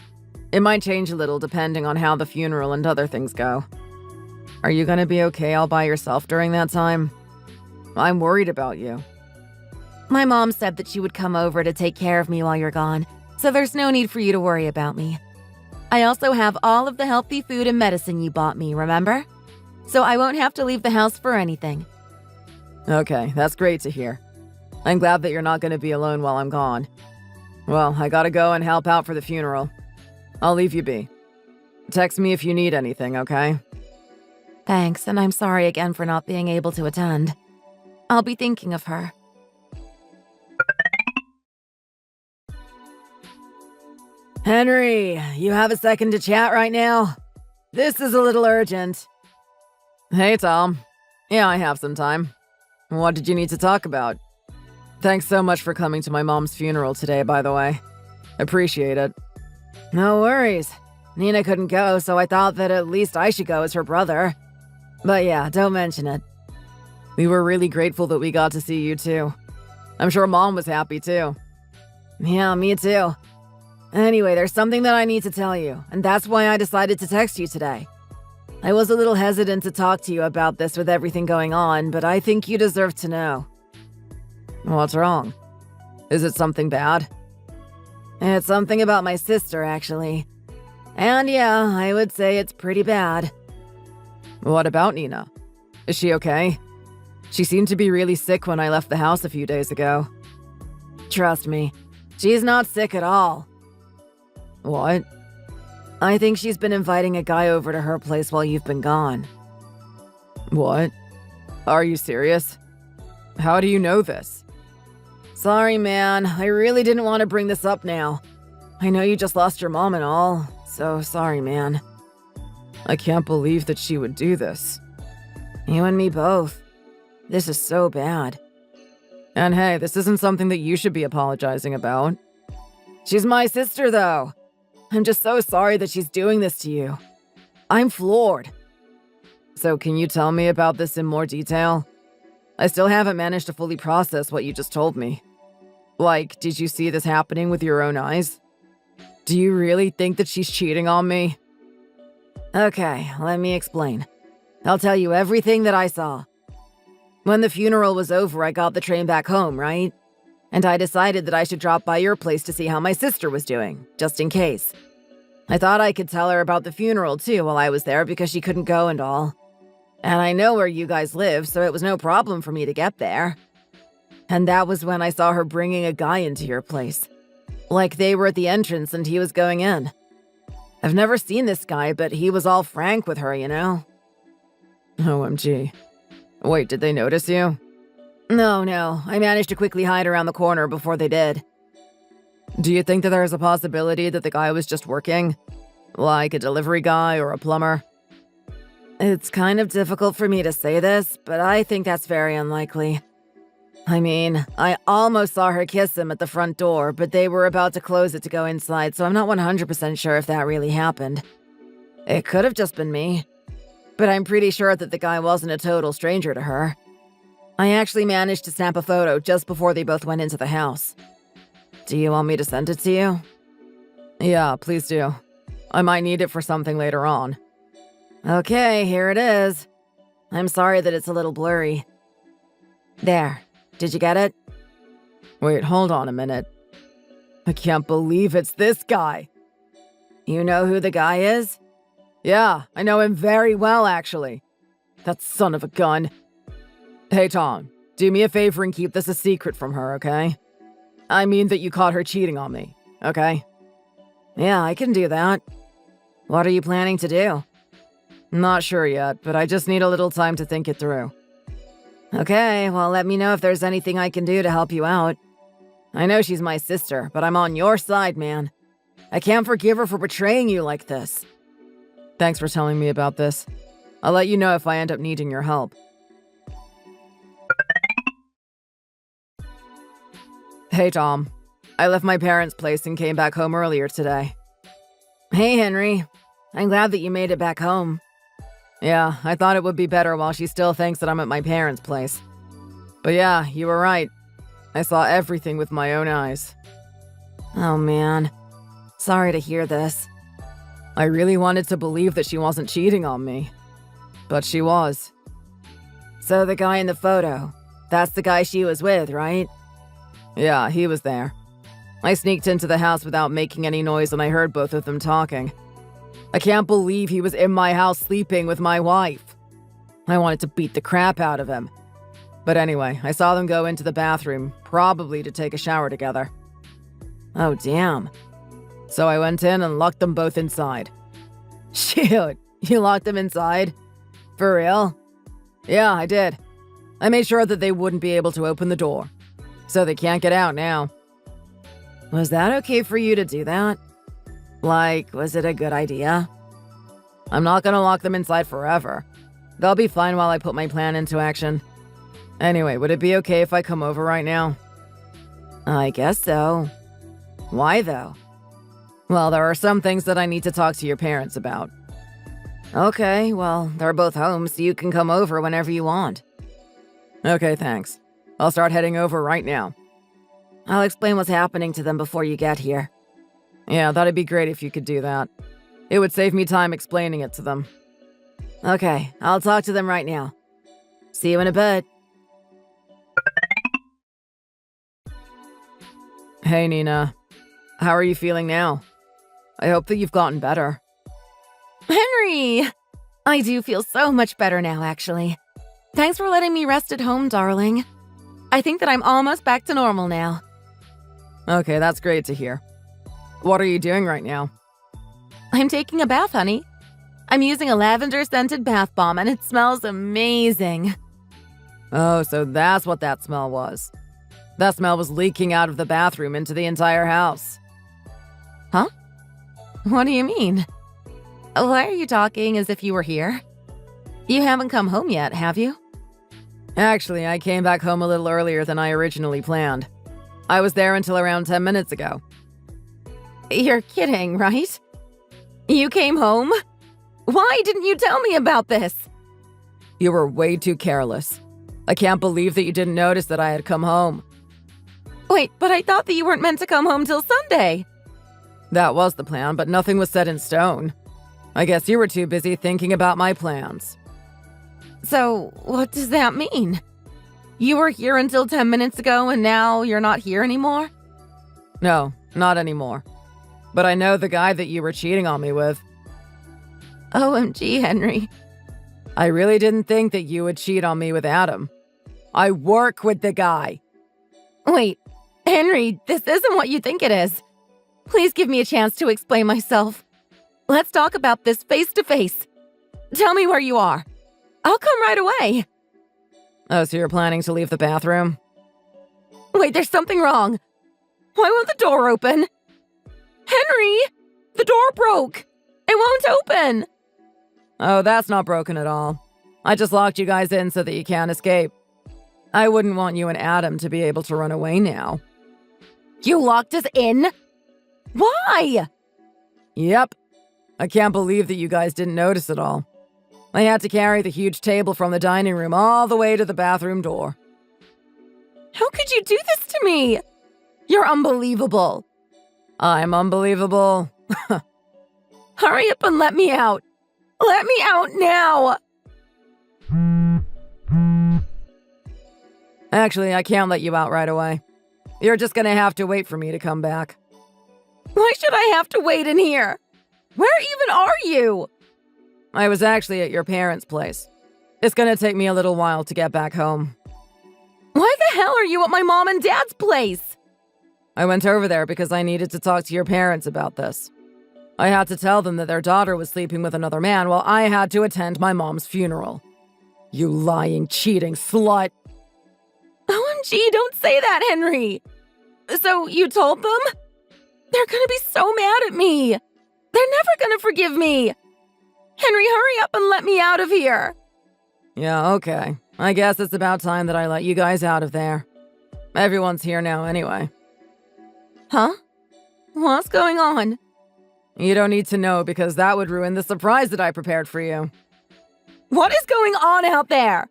It might change a little depending on how the funeral and other things go. Are you gonna be okay all by yourself during that time? I'm worried about you. My mom said that she would come over to take care of me while you're gone, so there's no need for you to worry about me. I also have all of the healthy food and medicine you bought me, remember? So I won't have to leave the house for anything. Okay, that's great to hear. I'm glad that you're not going to be alone while I'm gone. Well, I gotta go and help out for the funeral. I'll leave you be. Text me if you need anything, okay? Thanks, and I'm sorry again for not being able to attend. I'll be thinking of her. Henry, you have a second to chat right now? This is a little urgent. Hey, Tom. Yeah, I have some time. What did you need to talk about? Thanks so much for coming to my mom's funeral today, by the way. Appreciate it. No worries. Nina couldn't go, so I thought that at least I should go as her brother. But yeah, don't mention it. We were really grateful that we got to see you too. I'm sure Mom was happy too. Yeah, me too. Anyway, there's something that I need to tell you, and that's why I decided to text you today. I was a little hesitant to talk to you about this with everything going on, but I think you deserve to know. What's wrong? Is it something bad? It's something about my sister, actually. And yeah, I would say it's pretty bad. What about Nina? Is she okay? She seemed to be really sick when I left the house a few days ago. Trust me, she's not sick at all. What? I think she's been inviting a guy over to her place while you've been gone. What? Are you serious? How do you know this? Sorry, man. I really didn't want to bring this up now. I know you just lost your mom and all, so sorry, man. I can't believe that she would do this. You and me both. This is so bad. And hey, this isn't something that you should be apologizing about. She's my sister, though. I'm just so sorry that she's doing this to you. I'm floored. So can you tell me about this in more detail? I still haven't managed to fully process what you just told me. Like, did you see this happening with your own eyes? Do you really think that she's cheating on me? Okay, let me explain. I'll tell you everything that I saw. When the funeral was over, I got the train back home, right? And I decided that I should drop by your place to see how my sister was doing, just in case. I thought I could tell her about the funeral too while I was there because she couldn't go and all. And I know where you guys live, so it was no problem for me to get there. And that was when I saw her bringing a guy into your place. Like they were at the entrance and he was going in. I've never seen this guy, but he was all frank with her, you know? OMG. Wait, did they notice you? No. I managed to quickly hide around the corner before they did. Do you think that there's a possibility that the guy was just working? Like a delivery guy or a plumber? It's kind of difficult for me to say this, but I think that's very unlikely. I mean, I almost saw her kiss him at the front door, but they were about to close it to go inside, so I'm not 100% sure if that really happened. It could have just been me, but I'm pretty sure that the guy wasn't a total stranger to her. I actually managed to snap a photo just before they both went into the house. Do you want me to send it to you? Yeah, please do. I might need it for something later on. Okay, here it is. I'm sorry that it's a little blurry. There. Did you get it? Wait, hold on a minute. I can't believe it's this guy. You know who the guy is? Yeah, I know him very well, actually. That son of a gun. Hey, Tom, do me a favor and keep this a secret from her, okay? I mean that you caught her cheating on me, okay? Yeah, I can do that. What are you planning to do? Not sure yet, but I just need a little time to think it through. Okay, well, let me know if there's anything I can do to help you out. I know she's my sister, but I'm on your side, man. I can't forgive her for betraying you like this. Thanks for telling me about this. I'll let you know if I end up needing your help. Hey, Tom. I left my parents' place and came back home earlier today. Hey, Henry. I'm glad that you made it back home. Yeah, I thought it would be better while she still thinks that I'm at my parents' place. But yeah, you were right. I saw everything with my own eyes. Oh, man. Sorry to hear this. I really wanted to believe that she wasn't cheating on me. But she was. So the guy in the photo, that's the guy she was with, right? Yeah, he was there. I sneaked into the house without making any noise and I heard both of them talking. I can't believe he was in my house sleeping with my wife. I wanted to beat the crap out of him. But anyway, I saw them go into the bathroom, probably to take a shower together. Oh, damn. So I went in and locked them both inside. Shoot, you locked them inside? For real? Yeah, I did. I made sure that they wouldn't be able to open the door. So they can't get out now. Was that okay for you to do that? Like, was it a good idea? I'm not gonna lock them inside forever. They'll be fine while I put my plan into action. Anyway, would it be okay if I come over right now? I guess so. Why, though? Well, there are some things that I need to talk to your parents about. Okay, well, they're both home, so you can come over whenever you want. Okay, thanks. I'll start heading over right now. I'll explain what's happening to them before you get here. Yeah, that'd be great if you could do that. It would save me time explaining it to them. Okay, I'll talk to them right now. See you in a bit. Hey, Nina. How are you feeling now? I hope that you've gotten better. Henry! I do feel so much better now, actually. Thanks for letting me rest at home, darling. I think that I'm almost back to normal now. Okay, that's great to hear. What are you doing right now? I'm taking a bath, honey. I'm using a lavender-scented bath bomb, and it smells amazing. Oh, so that's what that smell was. That smell was leaking out of the bathroom into the entire house. Huh? What do you mean? Why are you talking as if you were here? You haven't come home yet, have you? Actually, I came back home a little earlier than I originally planned. I was there until around 10 minutes ago. You're kidding, right? You came home? Why didn't you tell me about this? You were way too careless. I can't believe that you didn't notice that I had come home. Wait, but I thought that you weren't meant to come home till Sunday. That was the plan, but nothing was set in stone. I guess you were too busy thinking about my plans. So, what does that mean? You were here until 10 minutes ago and now you're not here anymore? No, not anymore. But I know the guy that you were cheating on me with. OMG, Henry. I really didn't think that you would cheat on me with Adam. I work with the guy. Wait, Henry, this isn't what you think it is. Please give me a chance to explain myself. Let's talk about this face to face. Tell me where you are. I'll come right away. Oh, so you're planning to leave the bathroom? Wait, there's something wrong. Why won't the door open? Henry! The door broke! It won't open! Oh, that's not broken at all. I just locked you guys in so that you can't escape. I wouldn't want you and Adam to be able to run away now. You locked us in? Why? Yep. I can't believe that you guys didn't notice it all. I had to carry the huge table from the dining room all the way to the bathroom door. How could you do this to me? You're unbelievable. I'm unbelievable. Hurry up and let me out. Let me out now. Actually, I can't let you out right away. You're just gonna have to wait for me to come back. Why should I have to wait in here? Where even are you? I was actually at your parents' place. It's gonna take me a little while to get back home. Why the hell are you at my mom and dad's place? I went over there because I needed to talk to your parents about this. I had to tell them that their daughter was sleeping with another man while I had to attend my mom's funeral. You lying, cheating slut. OMG, don't say that, Henry. So you told them? They're gonna be so mad at me. They're never gonna forgive me. Henry, hurry up and let me out of here. Yeah, okay. I guess it's about time that I let you guys out of there. Everyone's here now anyway. Huh? What's going on? You don't need to know because that would ruin the surprise that I prepared for you. What is going on out there?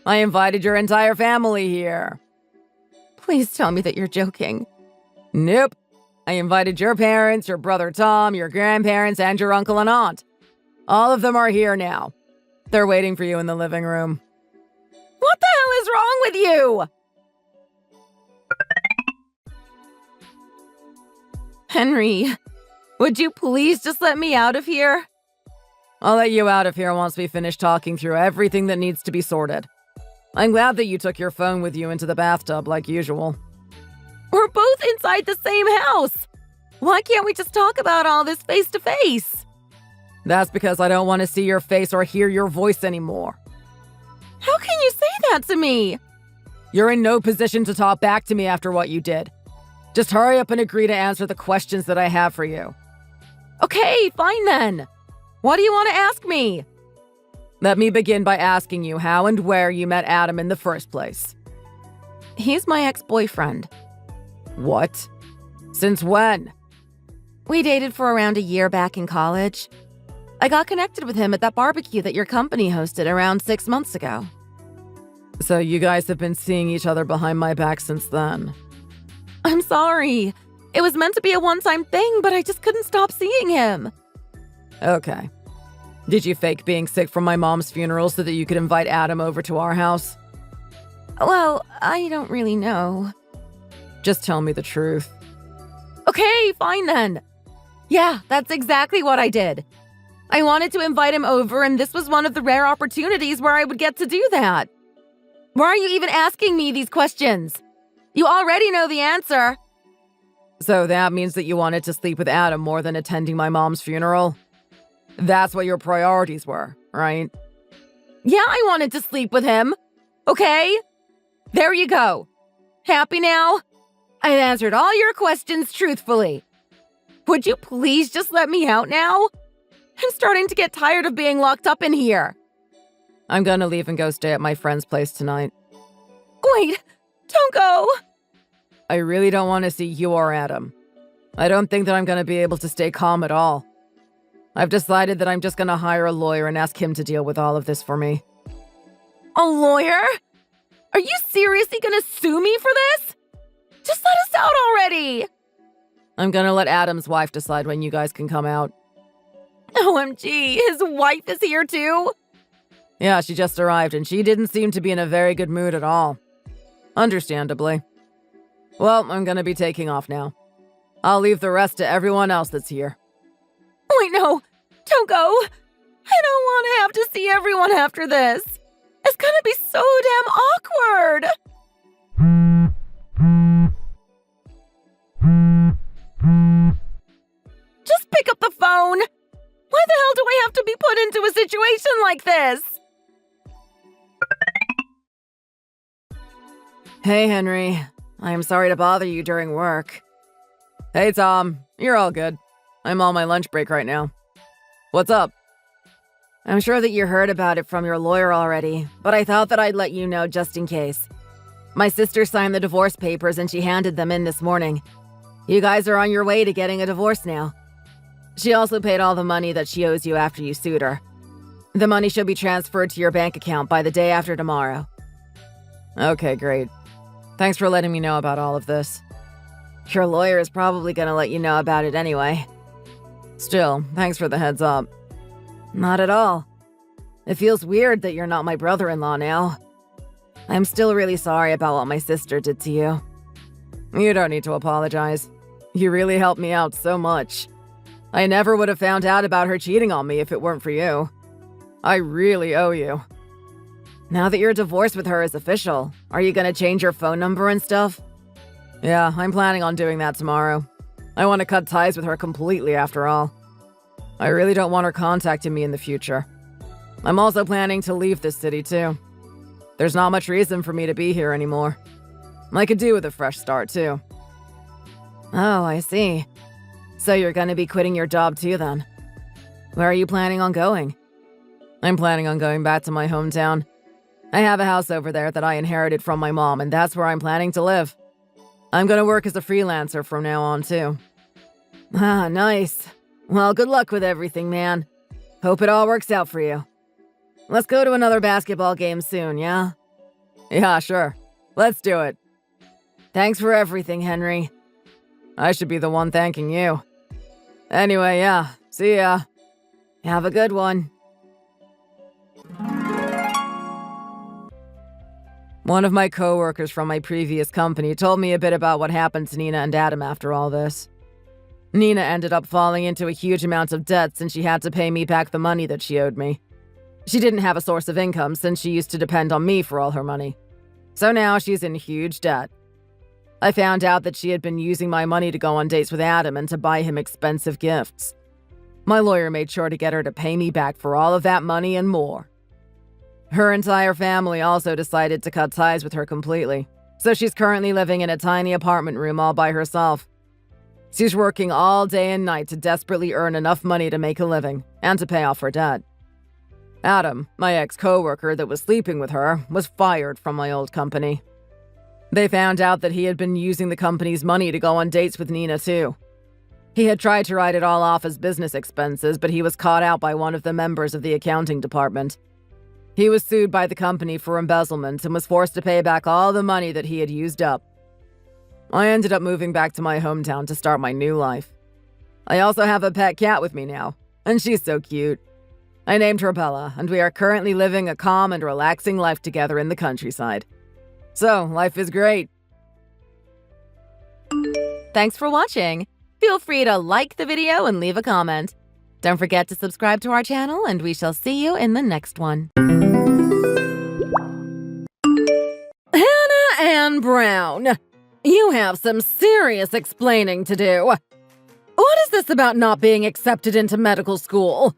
I invited your entire family here. Please tell me that you're joking. Nope. I invited your parents, your brother Tom, your grandparents, and your uncle and aunt. All of them are here now. They're waiting for you in the living room. What the hell is wrong with you? Henry, would you please just let me out of here? I'll let you out of here once we finish talking through everything that needs to be sorted. I'm glad that you took your phone with you into the bathtub like usual. We're both inside the same house. Why can't we just talk about all this face to face? That's because I don't want to see your face or hear your voice anymore. How can you say that to me? You're in no position to talk back to me after what you did. Just hurry up and agree to answer the questions that I have for you. Okay, fine then. What do you want to ask me? Let me begin by asking you how and where you met Adam in the first place. He's my ex-boyfriend. What? Since when? We dated for around a year back in college. I got connected with him at that barbecue that your company hosted around 6 months ago. So you guys have been seeing each other behind my back since then. I'm sorry. It was meant to be a one-time thing, but I just couldn't stop seeing him. Okay. Did you fake being sick from my mom's funeral so that you could invite Adam over to our house? Well, I don't really know. Just tell me the truth. Okay, fine then. Yeah, that's exactly what I did. I wanted to invite him over, and this was one of the rare opportunities where I would get to do that. Why are you even asking me these questions? You already know the answer. So that means that you wanted to sleep with Adam more than attending my mom's funeral? That's what your priorities were, right? Yeah, I wanted to sleep with him. Okay? There you go. Happy now? I answered all your questions truthfully. Would you please just let me out now? I'm starting to get tired of being locked up in here. I'm gonna leave and go stay at my friend's place tonight. Wait, don't go. I really don't want to see you or Adam. I don't think that I'm gonna be able to stay calm at all. I've decided that I'm just gonna hire a lawyer and ask him to deal with all of this for me. A lawyer? Are you seriously gonna sue me for this? Just let us out already! I'm gonna let Adam's wife decide when you guys can come out. OMG, his wife is here too? Yeah, she just arrived and she didn't seem to be in a very good mood at all. Understandably. Well, I'm gonna be taking off now. I'll leave the rest to everyone else that's here. Wait, no, don't go. I don't want to have to see everyone after this. It's gonna be so damn awkward. pick up the phone! Why the hell do I have to be put into a situation like this? Hey, Henry. I am sorry to bother you during work. Hey, Tom. You're all good. I'm on my lunch break right now. What's up? I'm sure that you heard about it from your lawyer already, but I thought that I'd let you know just in case. My sister signed the divorce papers and she handed them in this morning. You guys are on your way to getting a divorce now. She also paid all the money that she owes you after you sued her. The money should be transferred to your bank account by the day after tomorrow. Okay, great. Thanks for letting me know about all of this. Your lawyer is probably gonna let you know about it anyway. Still, thanks for the heads up. Not at all. It feels weird that you're not my brother-in-law now. I'm still really sorry about what my sister did to you. You don't need to apologize. You really helped me out so much. I never would have found out about her cheating on me if it weren't for you. I really owe you. Now that your divorce with her is official, are you gonna change your phone number and stuff? Yeah, I'm planning on doing that tomorrow. I want to cut ties with her completely after all. I really don't want her contacting me in the future. I'm also planning to leave this city too. There's not much reason for me to be here anymore. I could do with a fresh start too. Oh, I see. So you're gonna be quitting your job too then? Where are you planning on going? I'm planning on going back to my hometown. I have a house over there that I inherited from my mom, and that's where I'm planning to live. I'm gonna work as a freelancer from now on too. Ah, nice. Well, good luck with everything, man. Hope it all works out for you. Let's go to another basketball game soon, yeah? Yeah, sure. Let's do it. Thanks for everything, Henry. I should be the one thanking you. Anyway, yeah. See ya. Have a good one. One of my coworkers from my previous company told me a bit about what happened to Nina and Adam after all this. Nina ended up falling into a huge amount of debt since she had to pay me back the money that she owed me. She didn't have a source of income since she used to depend on me for all her money. So now she's in huge debt. I found out that she had been using my money to go on dates with Adam and to buy him expensive gifts. My lawyer made sure to get her to pay me back for all of that money and more. Her entire family also decided to cut ties with her completely, so she's currently living in a tiny apartment room all by herself. She's working all day and night to desperately earn enough money to make a living and to pay off her debt. Adam, my ex-coworker that was sleeping with her, was fired from my old company. They found out that he had been using the company's money to go on dates with Nina too. He had tried to write it all off as business expenses, but he was caught out by one of the members of the accounting department. He was sued by the company for embezzlement and was forced to pay back all the money that he had used up. I ended up moving back to my hometown to start my new life. I also have a pet cat with me now, and she's so cute. I named her Bella, and we are currently living a calm and relaxing life together in the countryside. So, life is great. Thanks for watching. Feel free to like the video and leave a comment. Don't forget to subscribe to our channel, and we shall see you in the next one. Hannah Ann Brown, you have some serious explaining to do. What is this about not being accepted into medical school?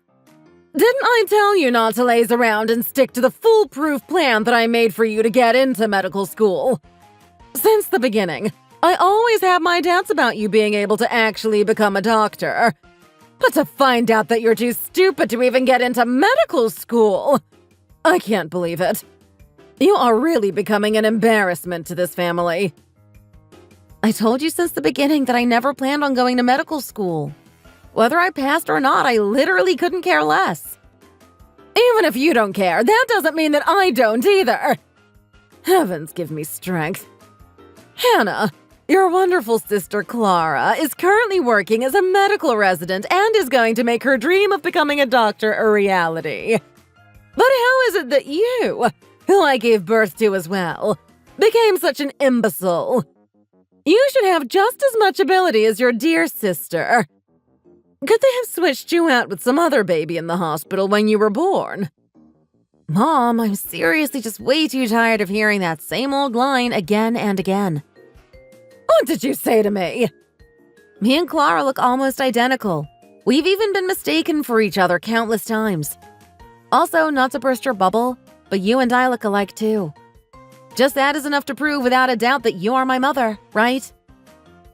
Didn't I tell you not to laze around and stick to the foolproof plan that I made for you to get into medical school? Since the beginning, I always had my doubts about you being able to actually become a doctor. But to find out that you're too stupid to even get into medical school, I can't believe it. You are really becoming an embarrassment to this family. I told you since the beginning that I never planned on going to medical school. Whether I passed or not, I literally couldn't care less. Even if you don't care, that doesn't mean that I don't either. Heavens give me strength. Hannah, your wonderful sister Clara is currently working as a medical resident and is going to make her dream of becoming a doctor a reality. But how is it that you, who I gave birth to as well, became such an imbecile? You should have just as much ability as your dear sister. Could they have switched you out with some other baby in the hospital when you were born? Mom, I'm seriously just way too tired of hearing that same old line again and again. What did you say to me? Me and Clara look almost identical. We've even been mistaken for each other countless times. Also, not to burst your bubble, but you and I look alike too. Just that is enough to prove without a doubt that you are my mother, right?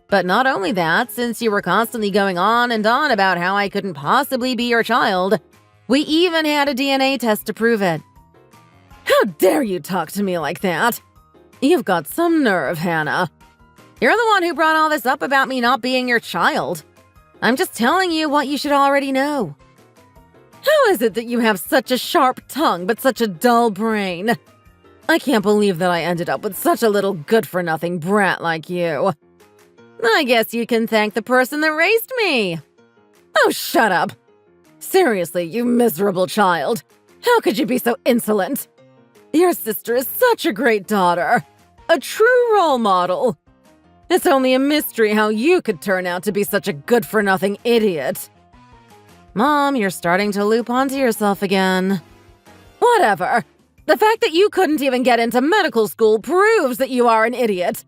But not only that, since you were constantly going on and on about how I couldn't possibly be your child, we even had a DNA test to prove it. How dare you talk to me like that? You've got some nerve, Hannah. You're the one who brought all this up about me not being your child. I'm just telling you what you should already know. How is it that you have such a sharp tongue but such a dull brain? I can't believe that I ended up with such a little good-for-nothing brat like you. I guess you can thank the person that raised me. Oh, shut up. Seriously, you miserable child. How could you be so insolent? Your sister is such a great daughter. A true role model. It's only a mystery how you could turn out to be such a good-for-nothing idiot. Mom, you're starting to loop onto yourself again. Whatever. The fact that you couldn't even get into medical school proves that you are an idiot.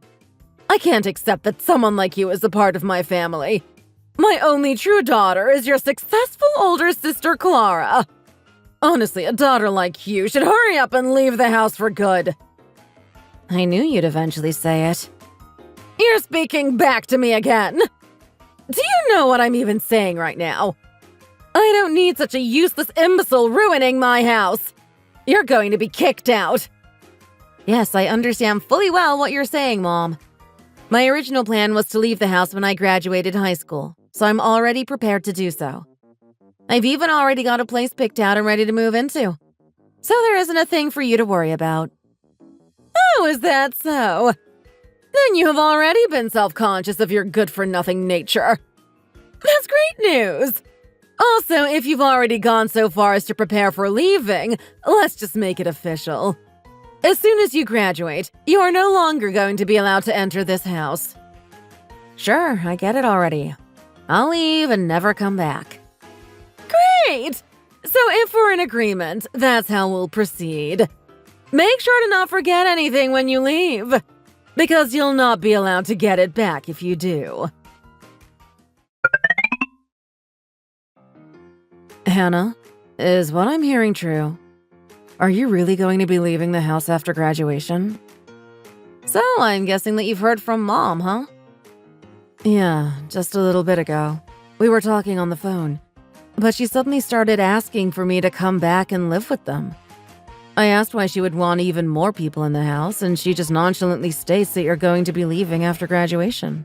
I can't accept that someone like you is a part of my family. My only true daughter is your successful older sister, Clara. Honestly, a daughter like you should hurry up and leave the house for good. I knew you'd eventually say it. You're speaking back to me again. Do you know what I'm even saying right now? I don't need such a useless imbecile ruining my house. You're going to be kicked out. Yes, I understand fully well what you're saying, Mom. My original plan was to leave the house when I graduated high school, so I'm already prepared to do so. I've even already got a place picked out and ready to move into. So there isn't a thing for you to worry about. Oh, is that so? Then you have already been self-conscious of your good-for-nothing nature. That's great news. Also, if you've already gone so far as to prepare for leaving, let's just make it official. As soon as you graduate, you are no longer going to be allowed to enter this house. Sure, I get it already. I'll leave and never come back. Great! So if we're in agreement, that's how we'll proceed. Make sure to not forget anything when you leave, because you'll not be allowed to get it back if you do. Hannah, is what I'm hearing true? Are you really going to be leaving the house after graduation? So, I'm guessing that you've heard from Mom, huh? Yeah, just a little bit ago. We were talking on the phone, but she suddenly started asking for me to come back and live with them. I asked why she would want even more people in the house, and she just nonchalantly states that you're going to be leaving after graduation.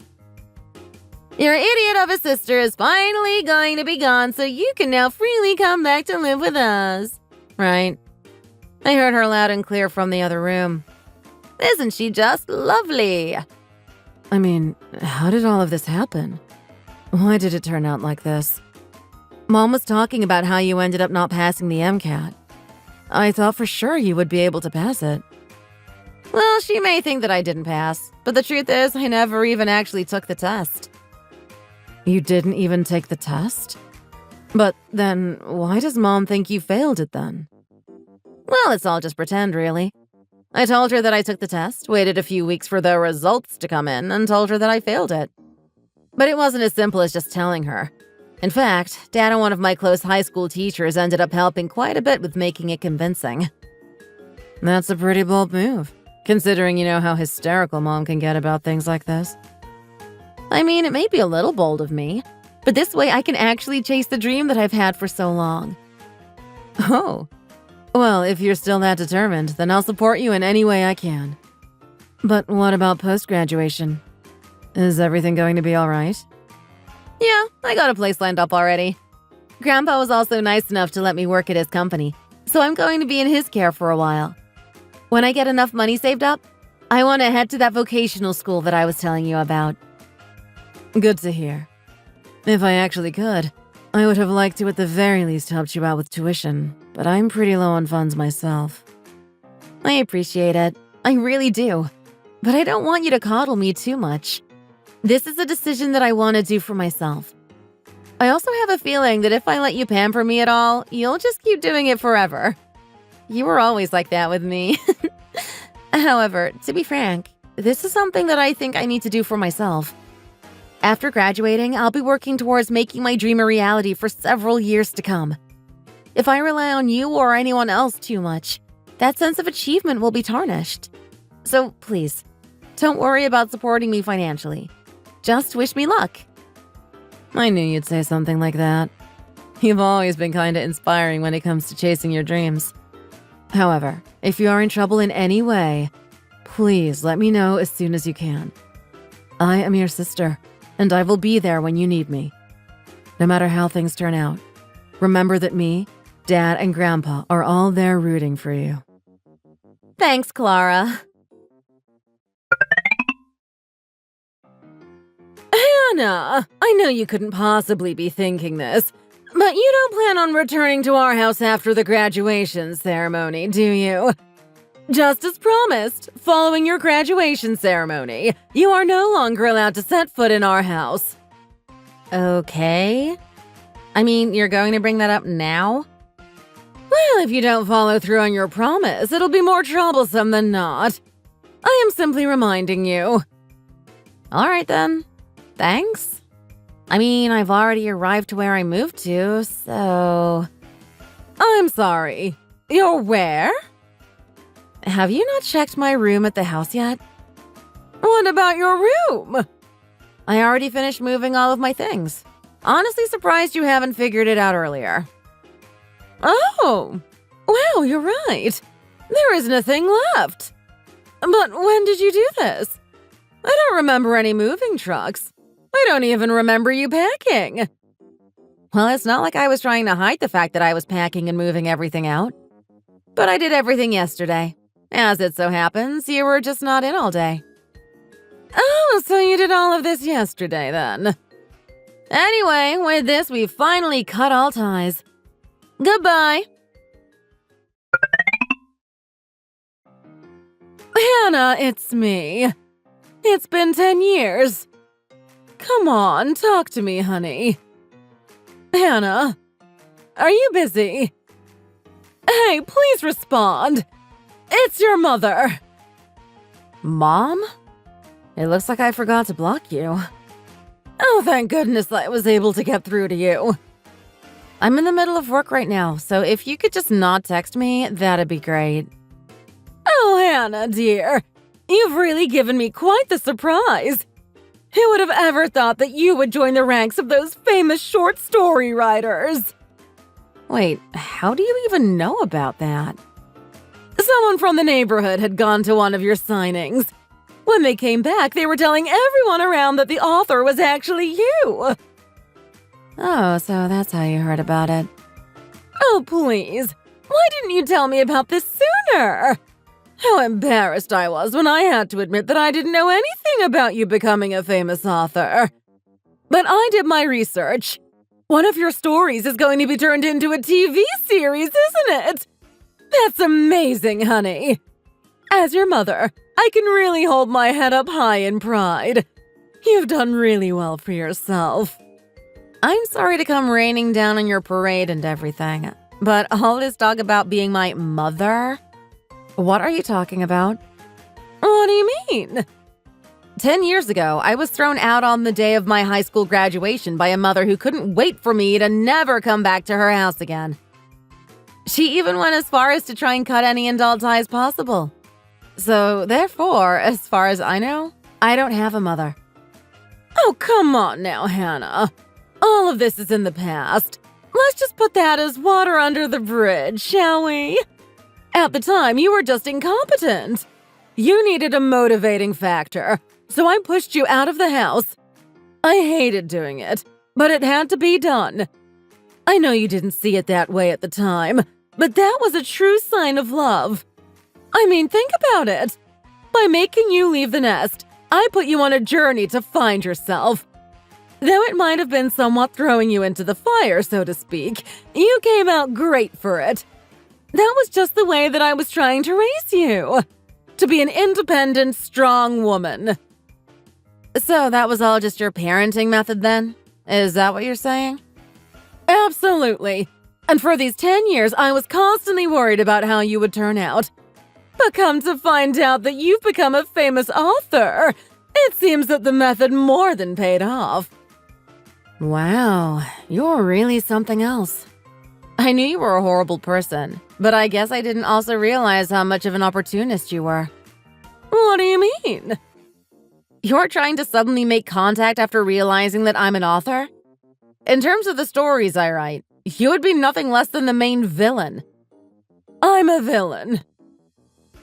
Your idiot of a sister is finally going to be gone, so you can now freely come back to live with us. Right. I heard her loud and clear from the other room. Isn't she just lovely? I mean, how did all of this happen? Why did it turn out like this? Mom was talking about how you ended up not passing the MCAT. I thought for sure you would be able to pass it. Well, she may think that I didn't pass, but the truth is I never even actually took the test. You didn't even take the test? But then, why does Mom think you failed it then? Well, it's all just pretend, really. I told her that I took the test, waited a few weeks for the results to come in, and told her that I failed it. But it wasn't as simple as just telling her. In fact, Dad and one of my close high school teachers ended up helping quite a bit with making it convincing. That's a pretty bold move, considering you know how hysterical Mom can get about things like this. I mean, it may be a little bold of me, but this way I can actually chase the dream that I've had for so long. Oh. Well, if you're still that determined, then I'll support you in any way I can. But what about post-graduation? Is everything going to be all right? Yeah, I got a place lined up already. Grandpa was also nice enough to let me work at his company, so I'm going to be in his care for a while. When I get enough money saved up, I want to head to that vocational school that I was telling you about. Good to hear. If I actually could, I would have liked to at the very least helped you out with tuition, but I'm pretty low on funds myself. I appreciate it. I really do. But I don't want you to coddle me too much. This is a decision that I want to do for myself. I also have a feeling that if I let you pamper me at all, you'll just keep doing it forever. You were always like that with me. However, to be frank, this is something that I think I need to do for myself. After graduating, I'll be working towards making my dream a reality for several years to come. If I rely on you or anyone else too much, that sense of achievement will be tarnished. So please, don't worry about supporting me financially. Just wish me luck. I knew you'd say something like that. You've always been kind of inspiring when it comes to chasing your dreams. However, if you are in trouble in any way, please let me know as soon as you can. I am your sister, and I will be there when you need me. No matter how things turn out, remember that me, Dad, and Grandpa are all there rooting for you. Thanks, Clara. Hannah, I know you couldn't possibly be thinking this, but you don't plan on returning to our house after the graduation ceremony, do you? Just as promised, following your graduation ceremony, you are no longer allowed to set foot in our house. Okay. I mean, you're going to bring that up now? Well, if you don't follow through on your promise, it'll be more troublesome than not. I am simply reminding you. All right, then. Thanks. I mean, I've already arrived to where I moved to, so... I'm sorry. You're where? Have you not checked my room at the house yet? What about your room? I already finished moving all of my things. Honestly surprised you haven't figured it out earlier. Oh, wow, you're right. There isn't a thing left. But when did you do this? I don't remember any moving trucks. I don't even remember you packing. Well, it's not like I was trying to hide the fact that I was packing and moving everything out. But I did everything yesterday. As it so happens, you were just not in all day. Oh, so you did all of this yesterday, then. Anyway, with this, we've finally cut all ties. Goodbye. Hannah, it's me. It's been 10 years. Come on, talk to me, honey. Hannah, are you busy? Hey, please respond. It's your mother. Mom? It looks like I forgot to block you. Oh, thank goodness I was able to get through to you. I'm in the middle of work right now, so if you could just not text me, that'd be great. Oh, Hannah, dear. You've really given me quite the surprise. Who would have ever thought that you would join the ranks of those famous short story writers? Wait, how do you even know about that? Someone from the neighborhood had gone to one of your signings. When they came back, they were telling everyone around that the author was actually you. Oh, so that's how you heard about it. Oh, please. Why didn't you tell me about this sooner? How embarrassed I was when I had to admit that I didn't know anything about you becoming a famous author. But I did my research. One of your stories is going to be turned into a TV series, isn't it? That's amazing, honey. As your mother, I can really hold my head up high in pride. You've done really well for yourself. I'm sorry to come raining down on your parade and everything, but all this talk about being my mother? What are you talking about? What do you mean? 10 years ago, I was thrown out on the day of my high school graduation by a mother who couldn't wait for me to never come back to her house again. She even went as far as to try and cut any and all ties possible. So, therefore, as far as I know, I don't have a mother. Oh, come on now, Hannah. All of this is in the past. Let's just put that as water under the bridge, shall we? At the time, you were just incompetent. You needed a motivating factor, so I pushed you out of the house. I hated doing it, but it had to be done. I know you didn't see it that way at the time, but that was a true sign of love. I mean, think about it. By making you leave the nest, I put you on a journey to find yourself. Though it might have been somewhat throwing you into the fire, so to speak, you came out great for it. That was just the way that I was trying to raise you. To be an independent, strong woman. So that was all just your parenting method then? Is that what you're saying? Absolutely. And for these 10 years, I was constantly worried about how you would turn out. But come to find out that you've become a famous author, It seems that the method more than paid off. Wow, you're really something else. I knew you were a horrible person, but I guess I didn't also realize how much of an opportunist you were. What do you mean? You're trying to suddenly make contact after realizing that I'm an author? In terms of the stories I write, you would be nothing less than the main villain. I'm a villain.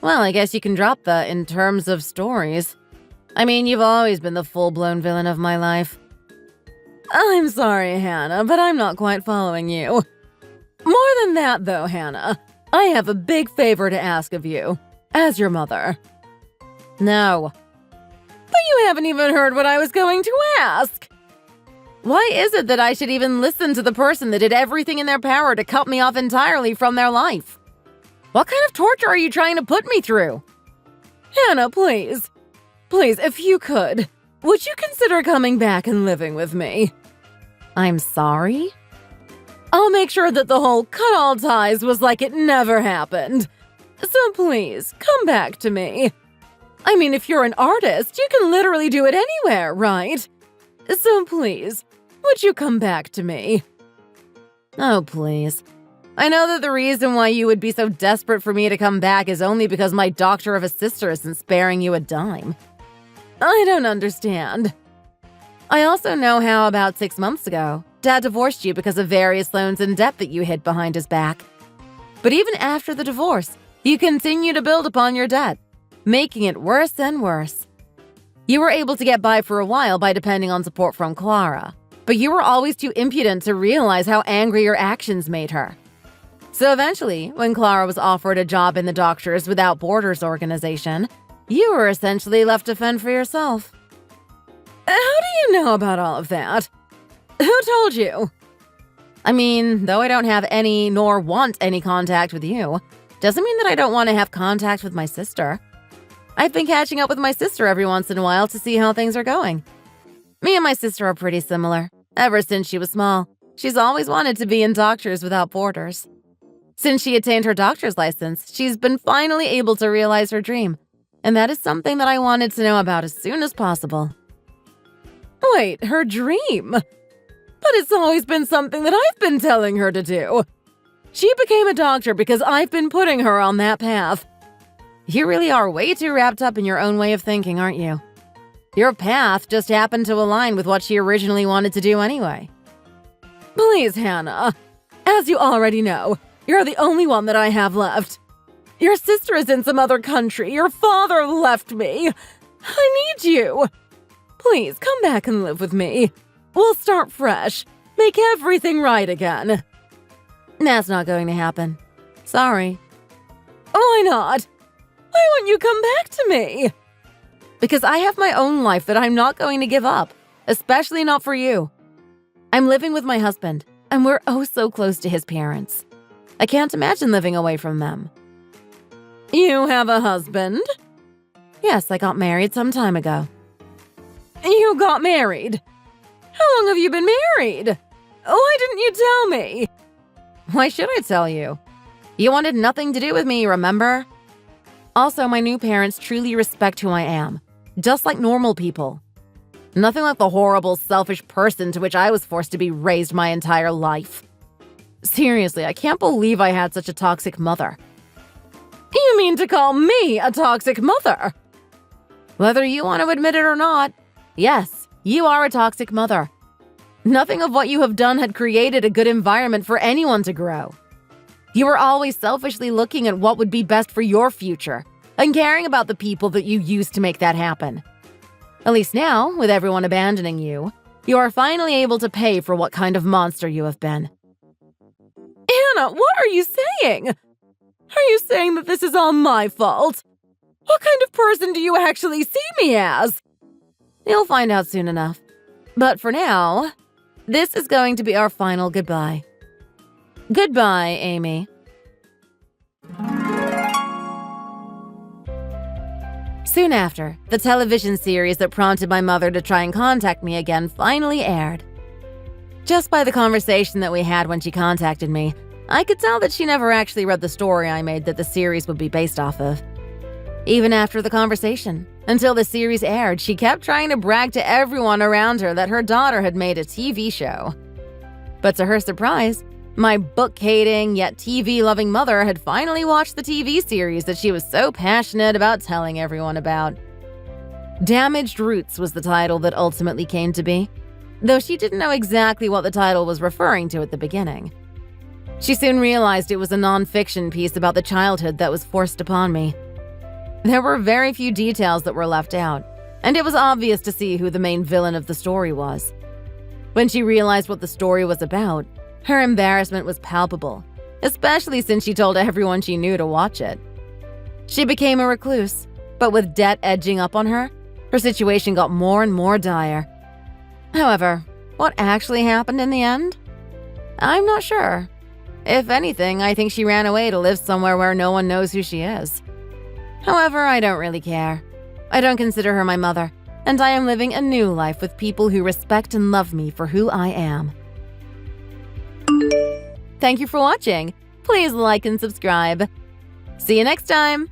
Well, I guess you can drop the "in terms of stories." I mean, you've always been the full-blown villain of my life. I'm sorry, Hannah, but I'm not quite following you. More than that, though, Hannah, I have a big favor to ask of you, as your mother. No. But you haven't even heard what I was going to ask. Why is it that I should even listen to the person that did everything in their power to cut me off entirely from their life? What kind of torture are you trying to put me through? Hannah, please. Please, if you could, would you consider coming back and living with me? I'm sorry? I'll make sure that the whole cut all ties was like it never happened. So please, come back to me. I mean, if you're an artist, you can literally do it anywhere, right? So please, would you come back to me? Oh, please. I know that the reason why you would be so desperate for me to come back is only because my doctor of a sister isn't sparing you a dime. I don't understand. I also know how about 6 months ago, Dad divorced you because of various loans and debt that you hid behind his back. But even after the divorce, you continue to build upon your debt, making it worse and worse. You were able to get by for a while by depending on support from Clara, but you were always too impudent to realize how angry your actions made her. So eventually, when Clara was offered a job in the Doctors Without Borders organization, you were essentially left to fend for yourself. How do you know about all of that? Who told you? I mean, though I don't have any nor want any contact with you, doesn't mean that I don't want to have contact with my sister. I've been catching up with my sister every once in a while to see how things are going. Me and my sister are pretty similar. Ever since she was small, she's always wanted to be in Doctors Without Borders. Since she attained her doctor's license, she's been finally able to realize her dream. And that is something that I wanted to know about as soon as possible. Wait, her dream? But it's always been something that I've been telling her to do. She became a doctor because I've been putting her on that path. You really are way too wrapped up in your own way of thinking, aren't you? Your path just happened to align with what she originally wanted to do anyway. Please, Hannah. As you already know, you're the only one that I have left. Your sister is in some other country. Your father left me. I need you. Please, come back and live with me. We'll start fresh. Make everything right again. That's not going to happen. Sorry. Why not? Why won't you come back to me? Because I have my own life that I'm not going to give up, especially not for you. I'm living with my husband, and we're oh so close to his parents. I can't imagine living away from them. You have a husband? Yes, I got married some time ago. You got married? How long have you been married? Why didn't you tell me? Why should I tell you? You wanted nothing to do with me, remember? Also, my new parents truly respect who I am, just like normal people. Nothing like the horrible, selfish person to which I was forced to be raised my entire life. Seriously, I can't believe I had such a toxic mother. You mean to call me a toxic mother? Whether you want to admit it or not, yes, you are a toxic mother. Nothing of what you have done had created a good environment for anyone to grow. You were always selfishly looking at what would be best for your future and caring about the people that you used to make that happen. At least now, with everyone abandoning you, you are finally able to pay for what kind of monster you have been. Anna, what are you saying? Are you saying that this is all my fault? What kind of person do you actually see me as? You'll find out soon enough. But for now, this is going to be our final goodbye. Goodbye, Amy. Soon after, the television series that prompted my mother to try and contact me again finally aired. Just by the conversation that we had when she contacted me, I could tell that she never actually read the story I made that the series would be based off of. Even after the conversation, until the series aired, she kept trying to brag to everyone around her that her daughter had made a TV show. But to her surprise, my book-hating yet TV-loving mother had finally watched the TV series that she was so passionate about telling everyone about. Damaged Roots was the title that ultimately came to be, though she didn't know exactly what the title was referring to at the beginning. She soon realized it was a non-fiction piece about the childhood that was forced upon me. There were very few details that were left out, and it was obvious to see who the main villain of the story was. When she realized what the story was about, her embarrassment was palpable, especially since she told everyone she knew to watch it. She became a recluse, but with debt edging up on her, her situation got more and more dire. However, what actually happened in the end? I'm not sure. If anything, I think she ran away to live somewhere where no one knows who she is. However, I don't really care. I don't consider her my mother, and I am living a new life with people who respect and love me for who I am. Thank you for watching. Please like and subscribe. See you next time.